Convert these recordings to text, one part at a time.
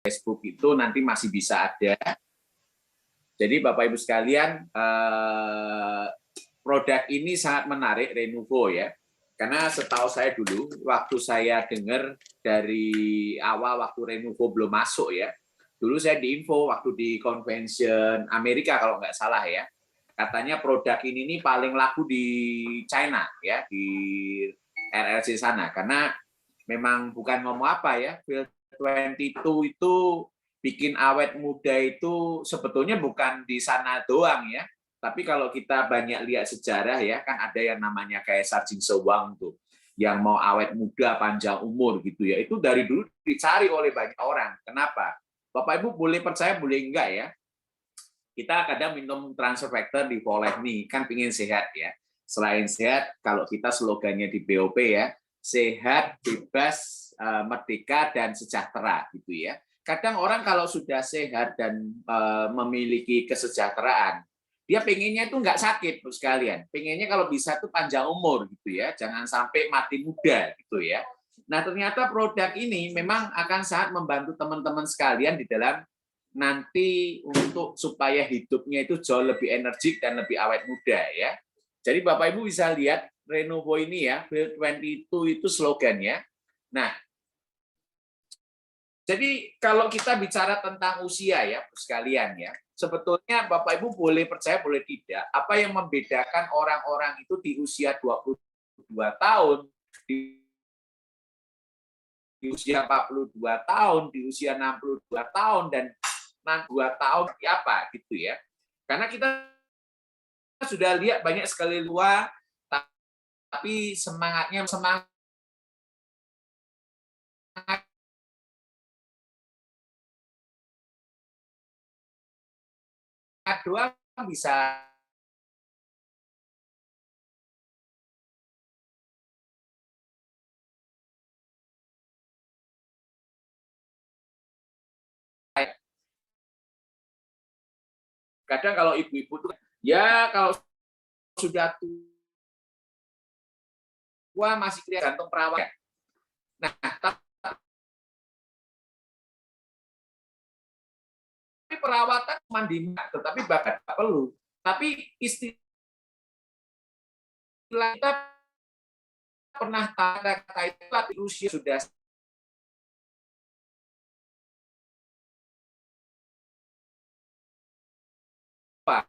Facebook itu nanti masih bisa ada. Jadi Bapak Ibu sekalian, produk ini sangat menarik, Renuvo ya. Karena setahu saya dulu, waktu saya dengar dari awal waktu Renuvo belum masuk ya, dulu saya diinfo waktu di convention Amerika kalau nggak salah ya, katanya produk ini nih paling laku di China ya, di RRC sana. Karena memang bukan ngomong apa ya, Field 22 itu bikin awet muda itu sebetulnya bukan di sana doang ya. Tapi kalau kita banyak lihat sejarah ya, kan ada yang namanya kayak Sarjin Sewang tuh, yang mau awet muda panjang umur gitu ya. Itu dari dulu dicari oleh banyak orang. Kenapa? Bapak Ibu boleh percaya boleh enggak ya. Kita kadang minum transfer factor di Volek nih, kan pingin sehat ya. Selain sehat, kalau kita slogannya di BOP ya, sehat, bebas, merdeka, dan sejahtera gitu ya. Kadang orang kalau sudah sehat dan memiliki kesejahteraan, dia pengennya itu nggak sakit, Bu sekalian. Pengennya kalau bisa tuh panjang umur gitu ya, jangan sampai mati muda gitu ya. Nah ternyata produk ini memang akan sangat membantu teman-teman sekalian di dalam nanti untuk supaya hidupnya itu jauh lebih energik dan lebih awet muda ya. Jadi Bapak Ibu bisa lihat Renuvo ini ya, Build 22 itu slogannya. Nah, jadi kalau kita bicara tentang usia ya, sekalian ya, sebetulnya Bapak Ibu boleh percaya boleh tidak, apa yang membedakan orang-orang itu di usia 22 tahun, di usia 42 tahun, di usia 62 tahun, dan 62 tahun seperti apa gitu ya. Karena kita sudah lihat banyak sekali luar, tapi semangatnya semangat doang bisa. Kadang kalau ibu-ibu tuh ya kalau sudah tua masih kelihatan gantung perawat. Nah, tapi perawatan mandi tetapi bahkan tak perlu. Tapi istilah kita pernah kata itu usia sudah apa?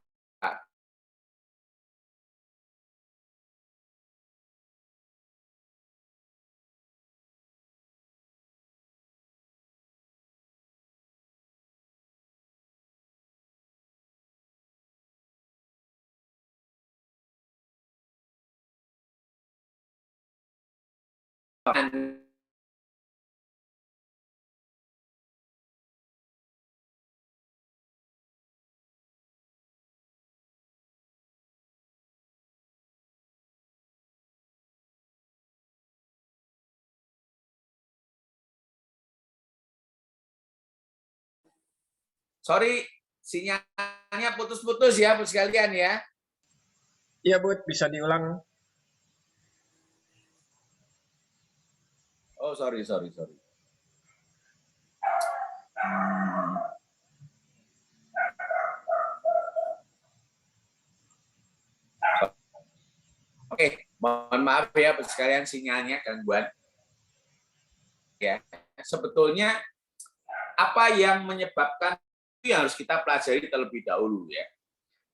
Sorry, sinyalnya putus-putus ya, Bu sekalian ya. Iya, Bu, bisa diulang. Oh, sorry. Oke, mohon maaf ya, Bu sekalian sinyalnya gangguan. Ya, sebetulnya apa yang menyebabkan itu yang harus kita pelajari terlebih dahulu ya.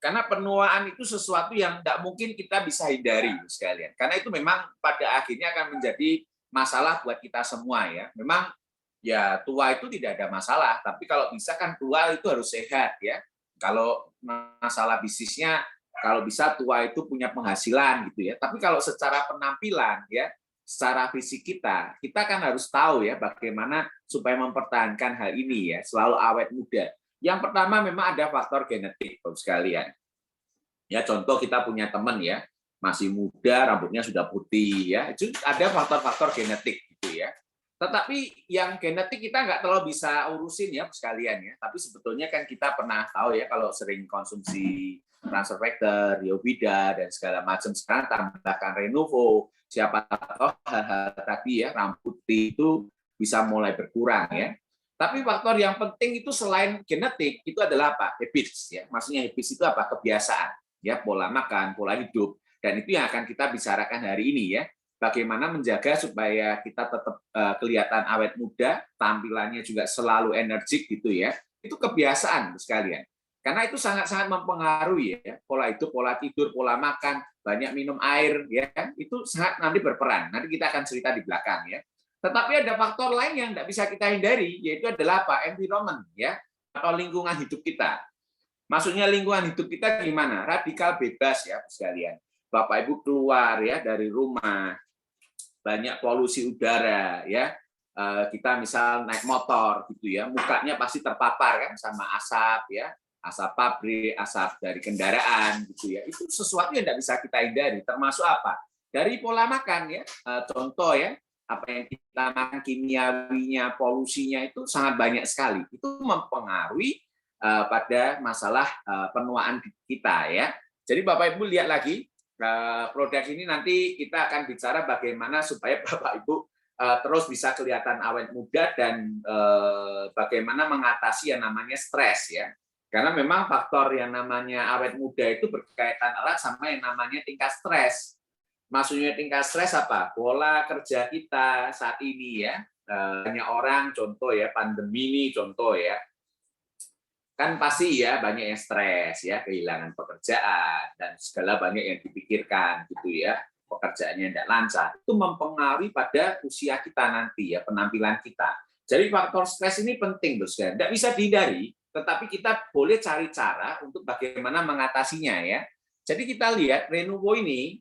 Karena penuaan itu sesuatu yang tidak mungkin kita bisa hindari sekalian. Karena itu memang pada akhirnya akan menjadi masalah buat kita semua ya. Memang ya tua itu tidak ada masalah, tapi kalau bisa kan tua itu harus sehat ya. Kalau masalah bisnisnya kalau bisa tua itu punya penghasilan gitu ya. Tapi kalau secara penampilan ya, secara fisik kita kan harus tahu ya bagaimana supaya mempertahankan hal ini ya, selalu awet muda. Yang pertama memang ada faktor genetik, Bapak sekalian. Ya contoh kita punya teman ya, masih muda, rambutnya sudah putih ya, itu ada faktor-faktor genetik gitu ya. Tetapi yang genetik kita nggak terlalu bisa urusin ya sekalian ya. Tapi sebetulnya kan kita pernah tahu ya kalau sering konsumsi transfer factor, Yovida dan segala macam, sekarang tambahkan Renuvo, siapa tahu hal-hal tadi ya rambut putih itu bisa mulai berkurang ya. Tapi faktor yang penting itu selain genetik itu adalah apa? Habits ya. Maksudnya habits itu apa? Kebiasaan, ya, pola makan, pola hidup. Dan itu yang akan kita bicarakan hari ini ya. Bagaimana menjaga supaya kita tetap kelihatan awet muda, tampilannya juga selalu energik gitu ya. Itu kebiasaan sekalian. Karena itu sangat-sangat mempengaruhi ya, pola hidup, pola tidur, pola makan, banyak minum air ya, itu sangat nanti berperan. Nanti kita akan cerita di belakang ya. Tetapi ada faktor lain yang tidak bisa kita hindari, yaitu adalah apa? Environment ya, atau lingkungan hidup kita. Maksudnya lingkungan hidup kita gimana? Radikal bebas ya sekalian. Bapak Ibu keluar ya dari rumah, banyak polusi udara ya. Kita misal naik motor gitu ya, mukanya pasti terpapar kan sama asap ya, asap pabrik, asap dari kendaraan gitu ya. Itu sesuatu yang tidak bisa kita hindari, termasuk apa? Dari pola makan ya. Contoh ya, apa yang kita makan, kimiawinya, polusinya itu sangat banyak sekali. Itu mempengaruhi pada masalah penuaan kita ya. Jadi Bapak Ibu lihat lagi produk ini, nanti kita akan bicara bagaimana supaya Bapak Ibu terus bisa kelihatan awet muda dan bagaimana mengatasi yang namanya stres ya. Karena memang faktor yang namanya awet muda itu berkaitan erat sama yang namanya tingkat stres. Maksudnya tingkat stres apa? Pola kerja kita saat ini ya. Banyak orang, contoh ya, pandemi ini contoh ya. Kan pasti ya banyak yang stres ya, kehilangan pekerjaan dan segala banyak yang dipikirkan gitu ya. Pekerjaannya tidak lancar. Itu mempengaruhi pada usia kita nanti ya, penampilan kita. Jadi faktor stres ini penting, Bos. Tidak bisa dihindari, tetapi kita boleh cari cara untuk bagaimana mengatasinya ya. Jadi kita lihat Renuvo ini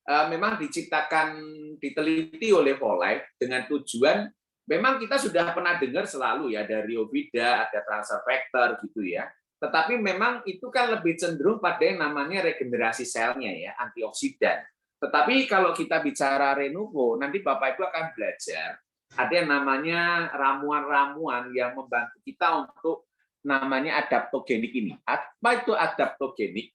memang diciptakan, diteliti oleh Whole dengan tujuan, memang kita sudah pernah dengar selalu ya dari Ovida, ada transfer factor gitu ya. Tetapi memang itu kan lebih cenderung pada yang namanya regenerasi selnya ya, antioksidan. Tetapi kalau kita bicara Renuvo, nanti Bapak Ibu akan belajar ada yang namanya ramuan-ramuan yang membantu kita untuk namanya adaptogenik ini. Apa itu adaptogenik?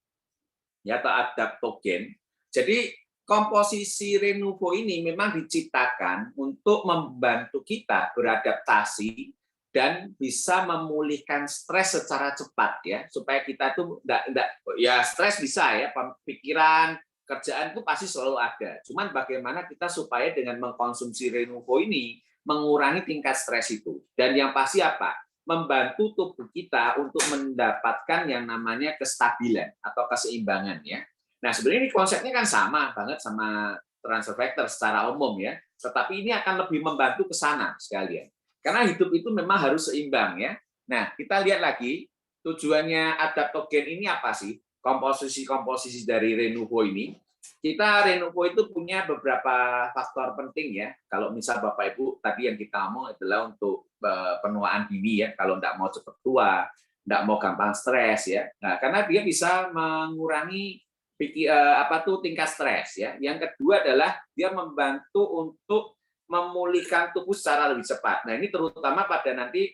Ya, atau adaptogen. Jadi komposisi Renuvo ini memang diciptakan untuk membantu kita beradaptasi dan bisa memulihkan stres secara cepat ya, supaya kita tuh enggak ya, stres bisa ya, pikiran, kerjaan itu pasti selalu ada. Cuman bagaimana kita supaya dengan mengkonsumsi Renuvo ini mengurangi tingkat stres itu. Dan yang pasti apa? Membantu tubuh kita untuk mendapatkan yang namanya kestabilan atau keseimbangan ya. Nah, sebenarnya ini konsepnya kan sama banget sama transfer factor secara umum ya. Tetapi ini akan lebih membantu ke sana sekalian. Karena hidup itu memang harus seimbang ya. Nah, kita lihat lagi tujuannya adaptogen ini apa sih? Komposisi-komposisi dari Renuvo ini. Kita Renuvo itu punya beberapa faktor penting ya. Kalau misal Bapak Ibu tadi yang kita ngomong adalah untuk penuaan dini ya. Kalau tidak mau cepat tua, tidak mau gampang stres ya. Nah, karena dia bisa mengurangi tingkat stres ya. Yang kedua adalah dia membantu untuk memulihkan tubuh secara lebih cepat. Nah, ini terutama pada nanti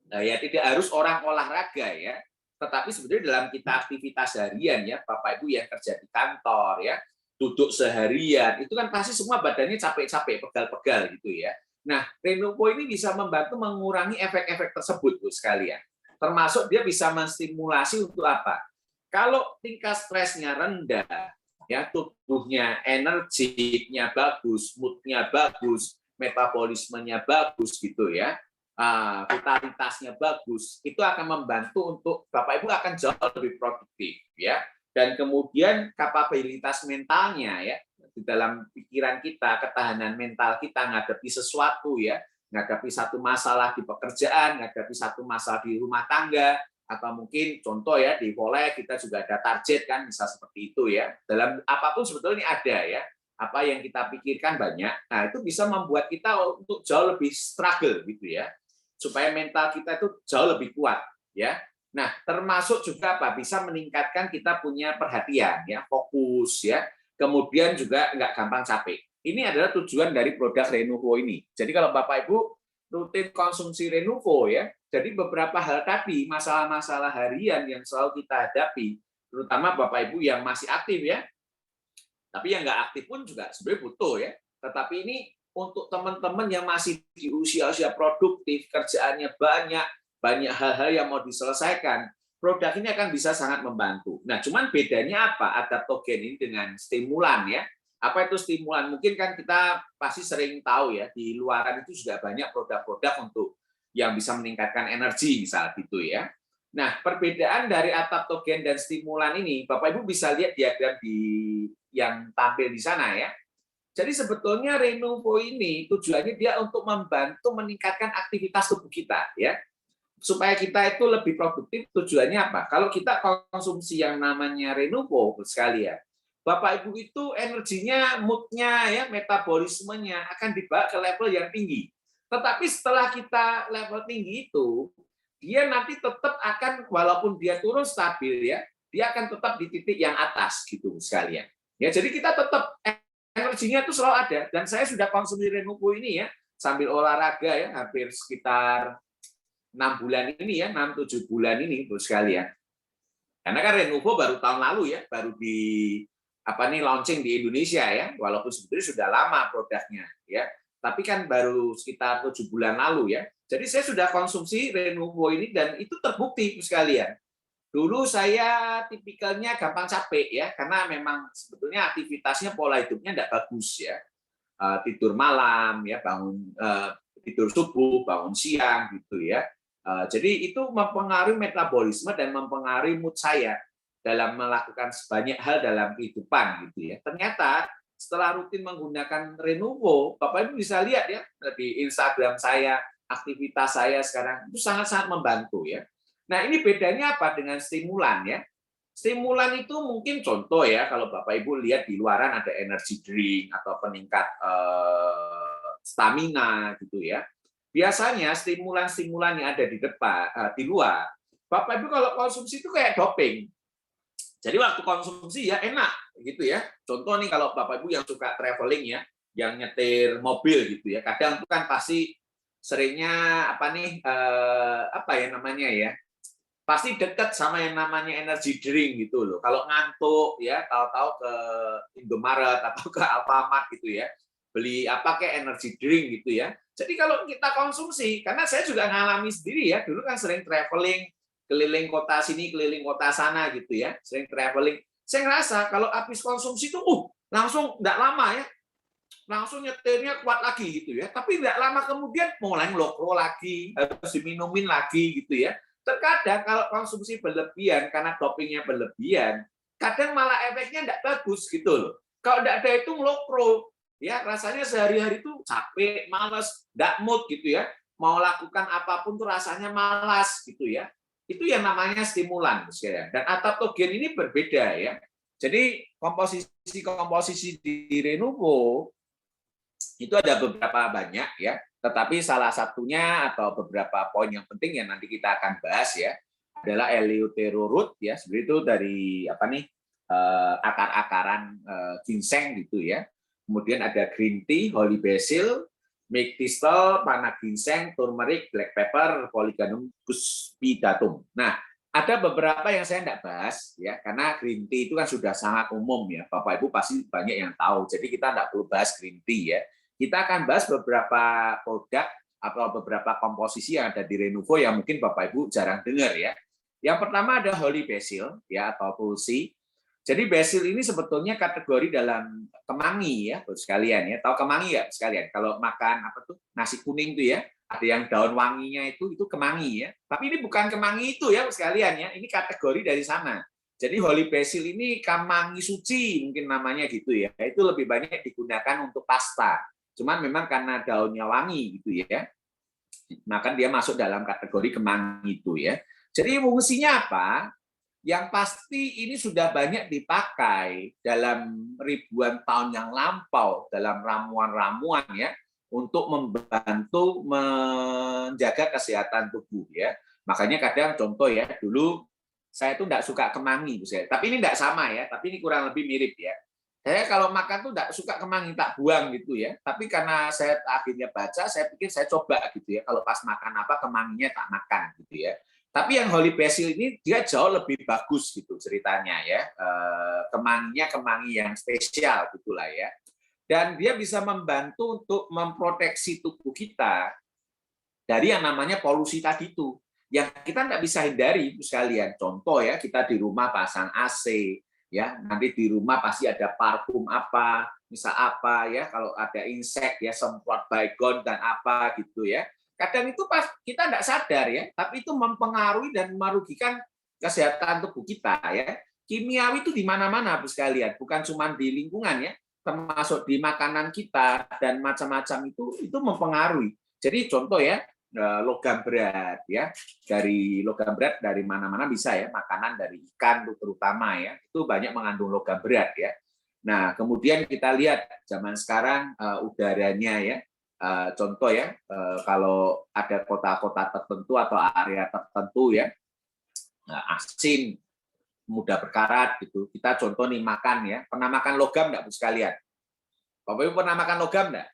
ya tidak harus orang olahraga ya. Tetapi sebenarnya dalam kita aktivitas harian ya, Bapak Ibu yang kerja di kantor ya, duduk seharian, itu kan pasti semua badannya capek-capek, pegal-pegal gitu ya. Nah, Renuvo ini bisa membantu mengurangi efek-efek tersebut Bu sekalian. Termasuk dia bisa menstimulasi untuk apa? Kalau tingkat stresnya rendah, ya tubuhnya energiknya bagus, moodnya bagus, metabolismenya bagus gitu ya, vitalitasnya bagus, itu akan membantu untuk Bapak Ibu akan jauh lebih produktif ya. Dan kemudian kapabilitas mentalnya ya, di dalam pikiran kita, ketahanan mental kita menghadapi sesuatu ya, menghadapi satu masalah di pekerjaan, menghadapi satu masalah di rumah tangga, atau mungkin contoh ya di Whole kita juga ada target kan, bisa seperti itu ya. Dalam apapun sebetulnya ada ya. Apa yang kita pikirkan banyak. Nah, itu bisa membuat kita untuk jauh lebih struggle gitu ya. Supaya mental kita itu jauh lebih kuat ya. Nah, termasuk juga apa? Bisa meningkatkan kita punya perhatian ya, fokus ya. Kemudian juga nggak gampang capek. Ini adalah tujuan dari produk Renuvo ini. Jadi kalau Bapak Ibu rutin konsumsi Renuvo ya, jadi beberapa hal tadi, masalah-masalah harian yang selalu kita hadapi, terutama Bapak Ibu yang masih aktif ya, tapi yang nggak aktif pun juga sebenarnya butuh ya. Tetapi ini untuk teman-teman yang masih di usia-usia produktif, kerjaannya banyak hal-hal yang mau diselesaikan, produk ini akan bisa sangat membantu. Nah, cuman bedanya apa adaptogen ini dengan stimulan ya? Apa itu stimulan? Mungkin kan kita pasti sering tahu ya, di luaran itu sudah banyak produk-produk untuk yang bisa meningkatkan energi, misal gitu ya. Nah, perbedaan dari adaptogen dan stimulan ini, Bapak Ibu bisa lihat diagram yang tampil di sana ya. Jadi sebetulnya Renovo ini tujuannya dia untuk membantu meningkatkan aktivitas tubuh kita ya. Supaya kita itu lebih produktif, tujuannya apa? Kalau kita konsumsi yang namanya Renovo sekalian, Bapak Ibu itu energinya, mood-nya ya, metabolismenya akan dibawa ke level yang tinggi. Tetapi setelah kita level tinggi itu, dia nanti tetap akan walaupun dia turun stabil ya, dia akan tetap di titik yang atas gitu sekalian. Ya, jadi kita tetap energinya itu selalu ada dan saya sudah konsumsi Renovo ini ya sambil olahraga ya hampir sekitar 6 bulan ini ya, 6-7 bulan ini Ibu sekalian. Karena kan Renovo baru tahun lalu ya, baru launching di Indonesia ya, walaupun sebetulnya sudah lama produknya ya. Tapi kan baru sekitar 7 bulan lalu ya. Jadi saya sudah konsumsi Renovo ini dan itu terbukti Ibu sekalian. Dulu saya tipikalnya gampang capek ya, karena memang sebetulnya aktivitasnya pola hidupnya tidak bagus ya. Tidur malam ya, tidur subuh, bangun siang gitu ya. Jadi itu mempengaruhi metabolisme dan mempengaruhi mood saya dalam melakukan banyak hal dalam kehidupan gitu ya. Ternyata setelah rutin menggunakan Renovo, Bapak Ibu bisa lihat ya di Instagram saya, aktivitas saya sekarang itu sangat-sangat membantu ya. Nah, ini bedanya apa dengan stimulan ya? Stimulan itu mungkin contoh ya, kalau Bapak Ibu lihat di luaran ada energy drink atau peningkat stamina gitu ya. Biasanya stimulan-stimulan yang ada di depan, di luar, Bapak Ibu kalau konsumsi itu kayak doping. Jadi waktu konsumsi ya enak gitu ya. Contoh nih kalau Bapak Ibu yang suka traveling ya, yang nyetir mobil gitu ya, kadang itu kan pasti seringnya apa ya namanya ya, pasti dekat sama yang namanya energy drink gitu loh. Kalau ngantuk ya, tahu-tahu ke Indomaret atau ke Alfamart gitu ya, beli apa kayak energy drink gitu ya. Jadi kalau kita konsumsi, karena saya juga ngalami sendiri ya, dulu kan sering traveling, keliling kota sini, keliling kota sana gitu ya, sering traveling. Saya ngerasa kalau habis konsumsi itu, langsung nggak lama ya, langsung nyetirnya kuat lagi gitu ya. Tapi nggak lama kemudian mulai ngelokro lagi, harus diminumin lagi gitu ya. Terkadang kalau konsumsi berlebihan karena dopingnya berlebihan, kadang malah efeknya nggak bagus gitu loh. Kalau nggak ada itu ngelokro, ya rasanya sehari-hari itu capek, malas, nggak mood gitu ya. Mau lakukan apapun tuh rasanya malas gitu ya. Itu yang namanya stimulan sekalian. Dan adaptogen ini berbeda ya. Jadi komposisi di Renovo itu ada beberapa banyak ya, tetapi salah satunya atau beberapa poin yang penting yang nanti kita akan bahas ya adalah eleuterurut ya, seperti itu dari akar-akaran ginseng gitu ya. Kemudian ada green tea, holy basil, myrtle, panna ginseng, turmeric, black pepper, polygonum cuspidatum. Nah, ada beberapa yang saya tidak bahas ya, karena green tea itu kan sudah sangat umum ya, Bapak Ibu pasti banyak yang tahu. Jadi kita tidak perlu bahas green tea ya. Kita akan bahas beberapa produk atau beberapa komposisi yang ada di Renovo yang mungkin Bapak Ibu jarang dengar ya. Yang pertama ada holy basil ya atau tulsi. Jadi basil ini sebetulnya kategori dalam kemangi ya, sekalian ya. Tahu kemangi ya sekalian? Kalau makan nasi kuning itu ya, ada yang daun wanginya itu kemangi ya. Tapi ini bukan kemangi itu ya sekalian ya. Ini kategori dari sana. Jadi holy basil ini kemangi suci mungkin namanya gitu ya. Itu lebih banyak digunakan untuk pasta. Cuman memang karena daunnya wangi gitu ya, maka dia masuk dalam kategori kemangi itu ya. Jadi fungsinya apa? Yang pasti ini sudah banyak dipakai dalam ribuan tahun yang lampau dalam ramuan-ramuan ya untuk membantu menjaga kesehatan tubuh ya. Makanya kadang contoh ya, dulu saya tuh tidak suka kemangi, tapi ini tidak sama ya, tapi ini kurang lebih mirip ya. Saya kalau makan tuh tidak suka kemangi, tak buang gitu ya. Tapi karena saya akhirnya baca, saya pikir saya coba gitu ya. Kalau pas makan apa kemanginya tak makan gitu ya. Tapi yang holy basil ini dia jauh lebih bagus gitu ceritanya ya. Kemanginya kemangi yang spesial gitulah ya. dan dia bisa membantu untuk memproteksi tubuh kita dari yang namanya polusi tadi itu, yang kita nggak bisa hindari sekalian. Contoh ya, kita di rumah pasang AC, ya nanti di rumah pasti ada parfum apa, misal apa ya, kalau ada insek ya semprot baygon dan apa gitu ya. Kadang itu pas kita nggak sadar ya, tapi itu mempengaruhi dan merugikan kesehatan tubuh kita ya. Kimiawi itu di mana-mana Bu sekalian, bukan cuma di lingkungan ya, termasuk di makanan kita dan macam-macam itu mempengaruhi. Jadi contoh ya, logam berat ya, dari logam berat dari mana-mana bisa ya, makanan dari ikan terutama ya, itu banyak mengandung logam berat ya. Nah kemudian kita lihat zaman sekarang udaranya ya, contoh ya, kalau ada kota-kota tertentu atau area tertentu ya, asin, mudah berkarat gitu, kita contoh nih makan ya, pernah makan logam nggak Bu sekalian? Bapak Ibu pernah makan logam nggak?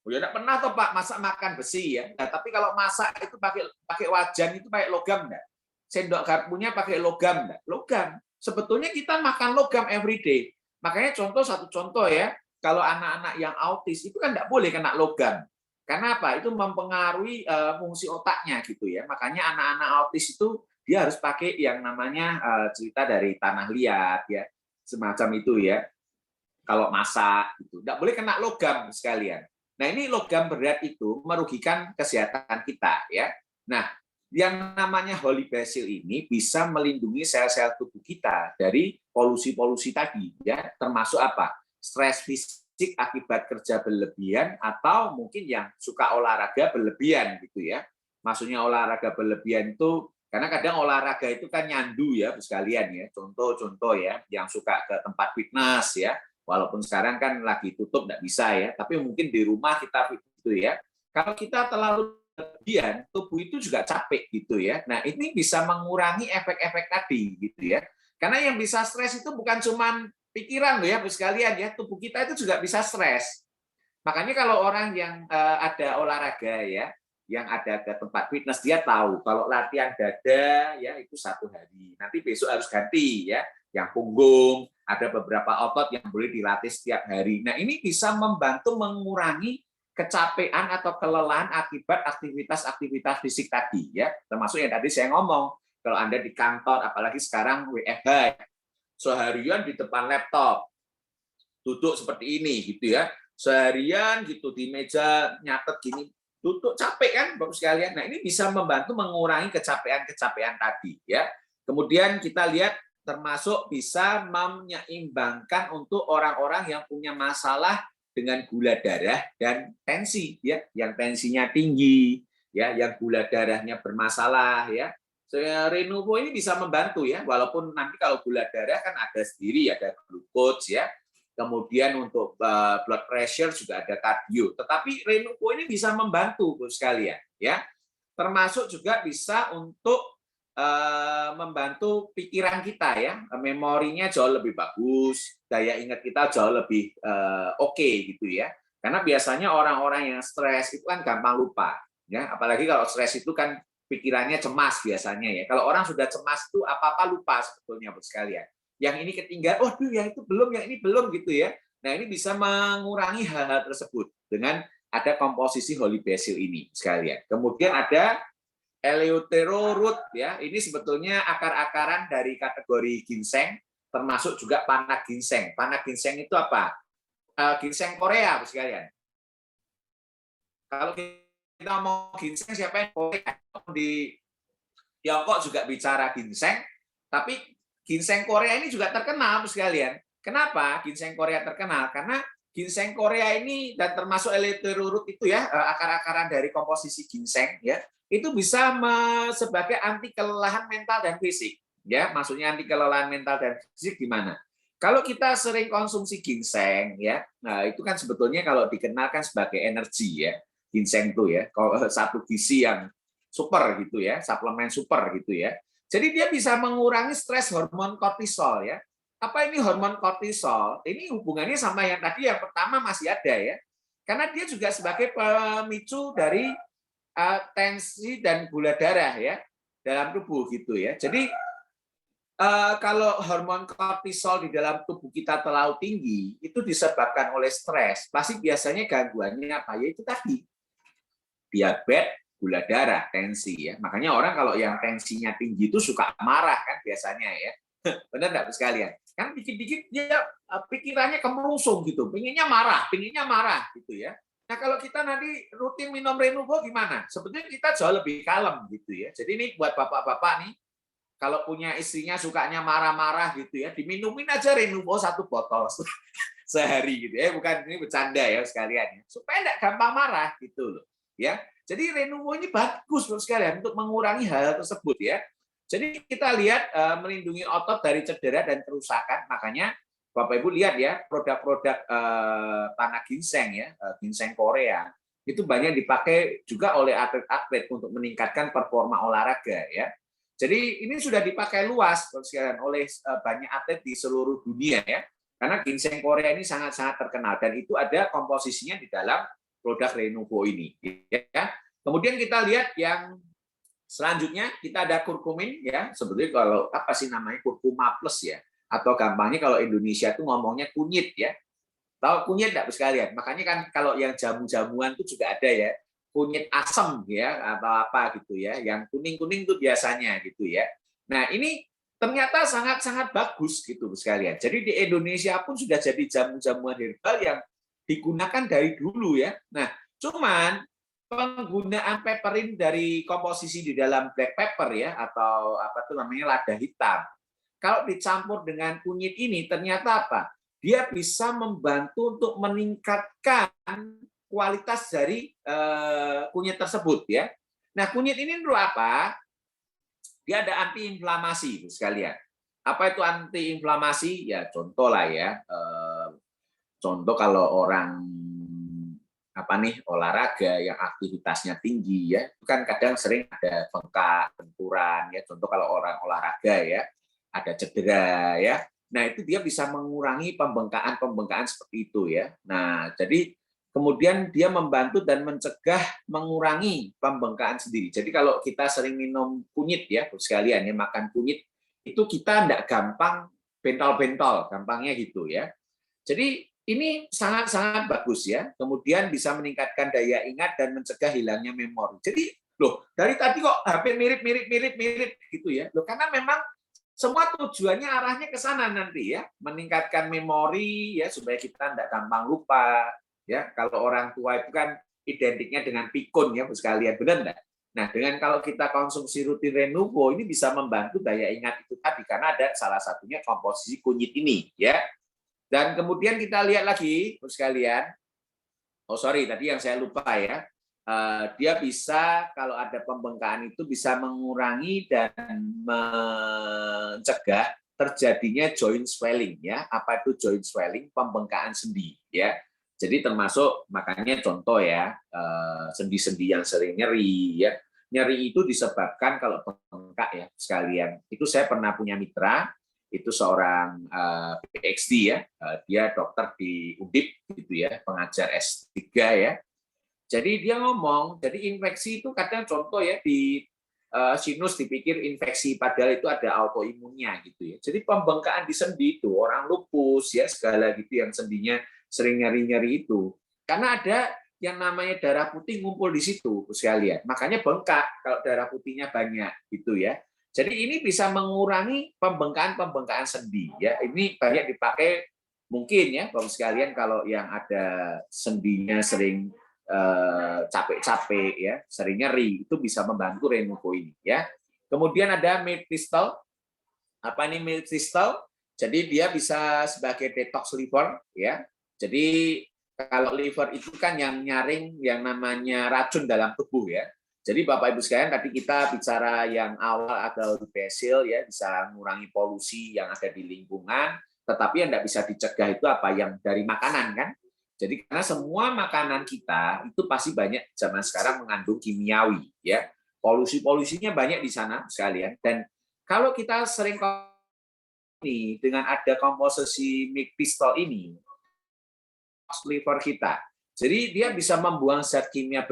Oh, ya enggak pernah toh Pak, masak makan besi ya. Nah, tapi kalau masak itu pakai wajan itu pakai logam enggak? Sendok garpunya pakai logam enggak? Logam. Sebetulnya kita makan logam every day. Makanya satu contoh ya, kalau anak-anak yang autis itu kan enggak boleh kena logam. Karena apa? Itu mempengaruhi fungsi otaknya gitu ya. Makanya anak-anak autis itu dia harus pakai yang namanya cerita dari tanah liat ya. Semacam itu ya. Kalau masak gitu. Enggak boleh kena logam sekalian. Nah, ini logam berat itu merugikan kesehatan kita ya. Nah, yang namanya holy basil ini bisa melindungi sel-sel tubuh kita dari polusi-polusi tadi ya, termasuk apa? Stres fisik akibat kerja berlebihan atau mungkin yang suka olahraga berlebihan gitu ya. Maksudnya olahraga berlebihan itu karena kadang olahraga itu kan nyandu ya sekalian ya. Contoh-contoh ya yang suka ke tempat fitness ya. Walaupun sekarang kan lagi tutup nggak bisa ya, tapi mungkin di rumah kita itu ya. Kalau kita terlalu berlebihan, tubuh itu juga capek gitu ya. Nah ini bisa mengurangi efek-efek tadi gitu ya. Karena yang bisa stres itu bukan cuma pikiran loh ya, Bu sekalian ya, tubuh kita itu juga bisa stres. Makanya kalau orang yang ada olahraga ya, yang ada ke tempat fitness dia tahu kalau latihan dada ya itu 1 hari, nanti besok harus ganti ya, yang punggung ada beberapa otot yang boleh dilatih setiap hari. Nah ini bisa membantu mengurangi kecapean atau kelelahan akibat aktivitas-aktivitas fisik tadi ya, termasuk yang tadi saya ngomong kalau Anda di kantor apalagi sekarang WFH seharian di depan laptop duduk seperti ini gitu ya, seharian gitu di meja nyatet gini, duduk capek kan Bapak sekalian. Nah, ini bisa membantu mengurangi kecapean-kecapean tadi ya. Kemudian kita lihat termasuk bisa menyeimbangkan untuk orang-orang yang punya masalah dengan gula darah dan tensi ya, yang tensinya tinggi ya, yang gula darahnya bermasalah ya. Renovo ini bisa membantu ya, walaupun nanti kalau gula darah kan ada sendiri, ada glucose ya, kemudian untuk blood pressure juga ada kardio. Tetapi Renovo ini bisa membantu Bu sekalian ya. Termasuk juga bisa untuk membantu pikiran kita ya. Memorinya jauh lebih bagus, daya ingat kita jauh lebih oke gitu ya. Karena biasanya orang-orang yang stres itu kan gampang lupa ya, apalagi kalau stres itu kan pikirannya cemas biasanya ya. Kalau orang sudah cemas itu apa-apa lupa sebetulnya Bu sekalian, yang ini ketinggalan, oh yang itu belum, yang ini belum gitu ya. Nah ini bisa mengurangi hal-hal tersebut dengan ada komposisi holy basil ini sekalian. Kemudian ada eleuterorut ya, ini sebetulnya akar-akaran dari kategori ginseng, termasuk juga panah ginseng. Panah ginseng itu apa? Ginseng Korea sekalian. Kalau kita mau ginseng siapa yang Korea? Di Tiongkok juga bicara ginseng, tapi ginseng Korea ini juga terkenal sekalian. Kenapa ginseng Korea terkenal? Karena ginseng Korea ini dan termasuk eleuterurut itu ya, akar-akaran dari komposisi ginseng ya, itu bisa sebagai anti kelelahan mental dan fisik. Ya, maksudnya anti kelelahan mental dan fisik gimana? Kalau kita sering konsumsi ginseng ya, nah itu kan sebetulnya kalau dikenalkan sebagai energi ya, ginseng itu ya, satu gizi yang super gitu ya, suplemen super gitu ya. Jadi dia bisa mengurangi stres hormon kortisol ya. Apa ini hormon kortisol? Ini hubungannya sama yang tadi yang pertama masih ada ya. Karena dia juga sebagai pemicu dari tensi dan gula darah ya dalam tubuh gitu ya. Jadi Kalau hormon kortisol di dalam tubuh kita terlalu tinggi, itu disebabkan oleh stres. Pasti biasanya gangguannya apa? Ya itu tadi, diabetes, gula darah, tensi ya. Makanya orang kalau yang tensinya tinggi itu suka marah kan biasanya ya. Benar nggak sekalian? Kan dikit-dikit dia pikirannya kemerungsung gitu, pinginnya marah gitu ya. Nah kalau kita nanti rutin minum Renuvo gimana? Sebetulnya kita jauh lebih kalem gitu ya. Jadi ini buat bapak-bapak nih, kalau punya istrinya sukanya marah-marah gitu ya, diminumin aja Renuvo 1 botol sehari gitu ya. Bukan ini bercanda ya sekalian ya. Supaya nggak gampang marah gitu loh. Ya. Jadi Renuvo ini bagus sekalian untuk mengurangi hal tersebut ya. Jadi kita lihat melindungi otot dari cedera dan kerusakan. Makanya Bapak Ibu lihat ya produk-produk tanah ginseng ya, ginseng Korea itu banyak dipakai juga oleh atlet-atlet untuk meningkatkan performa olahraga ya. Jadi ini sudah dipakai luas oleh banyak atlet di seluruh dunia ya. Karena ginseng Korea ini sangat-sangat terkenal dan itu ada komposisinya di dalam produk Renuvo ini ya. Kemudian kita lihat yang selanjutnya kita ada kurkumin ya, sebetulnya kalau apa sih namanya kurkuma plus ya, atau gampangnya kalau Indonesia tuh ngomongnya kunyit ya. Tahu kunyit enggak sekalian? Makanya kan kalau yang jamu-jamuan itu juga ada ya, kunyit asam ya atau apa gitu ya, yang kuning-kuning itu biasanya gitu ya. Nah, ini ternyata sangat-sangat bagus gitu sekalian. Jadi di Indonesia pun sudah jadi jamu-jamuan herbal yang digunakan dari dulu ya. Nah, cuman penggunaan pepperin dari komposisi di dalam black pepper ya atau apa tuh namanya lada hitam. Kalau dicampur dengan kunyit ini ternyata apa? Dia bisa membantu untuk meningkatkan kualitas dari kunyit tersebut ya. Nah, kunyit ini untuk apa? Dia ada antiinflamasi itu sekalian. Apa itu antiinflamasi? Ya contoh lah ya. Contoh kalau orang apa nih olahraga yang aktivitasnya tinggi ya, itu kan kadang sering ada bengkak, benturan ya. Contoh kalau orang olahraga ya, ada cedera ya. Nah, itu dia bisa mengurangi pembengkakan seperti itu ya. Nah, jadi kemudian dia membantu dan mencegah mengurangi pembengkakan sendiri. Jadi kalau kita sering minum kunyit ya, sekalian ya makan kunyit, itu kita tidak gampang bentol-bentol, gampangnya gitu ya. Jadi ini sangat-sangat bagus ya. Kemudian bisa meningkatkan daya ingat dan mencegah hilangnya memori. Jadi, loh, dari tadi kok HP mirip gitu ya. Loh, karena memang semua tujuannya arahnya ke sana nanti ya, meningkatkan memori ya supaya kita tidak gampang lupa ya. Kalau orang tua itu kan identiknya dengan pikun ya, sekalian benar enggak? Nah, dengan kalau kita konsumsi rutin Renuvo ini bisa membantu daya ingat itu tadi karena ada salah satunya komposisi kunyit ini ya. Dan kemudian kita lihat lagi, sekalian, oh sorry, tadi yang saya lupa ya, dia bisa kalau ada pembengkakan itu bisa mengurangi dan mencegah terjadinya joint swelling ya. Apa itu joint swelling? Pembengkakan sendi ya. Jadi termasuk makanya contoh ya, sendi-sendi yang sering nyeri ya. Nyeri itu disebabkan kalau bengkak ya sekalian. Itu saya pernah punya mitra itu seorang PhD ya, dia dokter di Undip gitu ya, pengajar S3 ya. Jadi dia ngomong, jadi infeksi itu kadang contoh ya di sinus dipikir infeksi padahal itu ada autoimunnya gitu ya. Jadi pembengkakan di sendi itu orang lupus ya segala gitu yang sendinya sering nyeri-nyeri itu. Karena ada yang namanya darah putih ngumpul di situ sekalian. Makanya bengkak kalau darah putihnya banyak gitu ya. Jadi ini bisa mengurangi pembengkakan sendi ya. Ini banyak dipakai mungkin ya Bapak sekalian kalau yang ada sendinya sering capek-capek ya, sering nyeri itu bisa membantu Renuvo ini ya. Kemudian ada miltrisol. Apa ini miltrisol? Jadi dia bisa sebagai detox liver ya. Jadi kalau liver itu kan yang nyaring yang namanya racun dalam tubuh ya. Jadi Bapak Ibu sekalian tadi kita bicara yang awal atau basil ya bisa mengurangi polusi yang ada di lingkungan, tetapi yang tidak bisa dicegah itu apa yang dari makanan kan. Jadi karena semua makanan kita itu pasti banyak zaman sekarang mengandung kimiawi ya. Polusinya banyak di sana sekalian dan kalau kita sering ini dengan ada komposisi miltrisol ini liver kita. Jadi dia bisa membuang zat kimia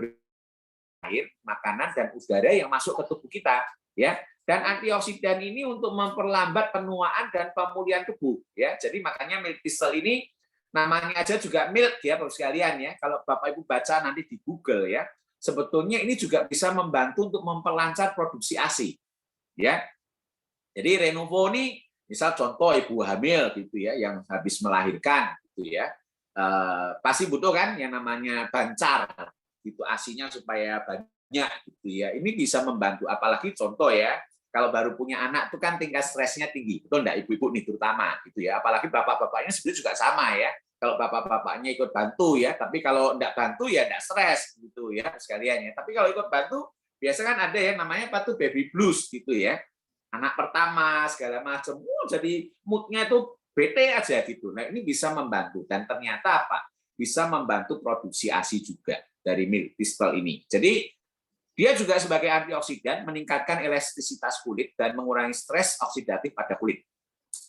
air, makanan dan udara yang masuk ke tubuh kita, ya. Dan antioksidan ini untuk memperlambat penuaan dan pemulihan tubuh ya. Jadi makanya milk thistle ini namanya aja juga milk ya Bapak sekalian ya. Kalau Bapak Ibu baca nanti di Google ya, sebetulnya ini juga bisa membantu untuk memperlancar produksi ASI ya. Jadi Renovo ini misal contoh ibu hamil gitu ya yang habis melahirkan gitu ya. Pasti butuh kan yang namanya bancar gitu ASI-nya supaya banyak gitu ya. Ini bisa membantu apalagi contoh ya kalau baru punya anak itu kan tingkat stresnya tinggi, betul enggak ibu-ibu nih terutama gitu ya. Apalagi bapak-bapaknya sebenarnya juga sama ya. Kalau bapak-bapaknya ikut bantu ya, tapi kalau enggak bantu ya enggak stres gitu ya sekalian ya. Tapi kalau ikut bantu biasa kan ada ya namanya apa tuh baby blues gitu ya. Anak pertama segala macam, jadi moodnya itu bete aja gitu. Nah ini bisa membantu dan ternyata apa? Bisa membantu produksi ASI juga dari milk thistle ini. Jadi dia juga sebagai antioksidan meningkatkan elastisitas kulit dan mengurangi stres oksidatif pada kulit.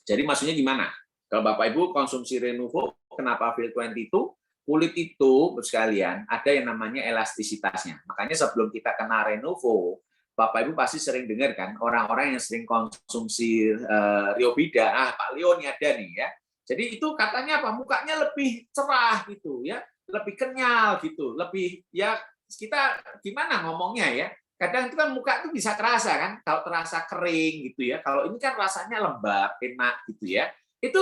Jadi maksudnya gimana? Kalau Bapak Ibu konsumsi Renovo, kenapa Feel20 itu? Kulit itu, sekalian, ada yang namanya elastisitasnya. Makanya sebelum kita kena Renovo, Bapak Ibu pasti sering dengar kan, orang-orang yang sering konsumsi Riobida, Pak Leo nih ada nih ya. Jadi itu katanya apa? Mukanya lebih cerah gitu ya, lebih kenyal gitu, lebih ya kita gimana ngomongnya ya, kadang itu kan muka itu bisa terasa kan, kalau terasa kering gitu ya, kalau ini kan rasanya lembab, enak gitu ya, itu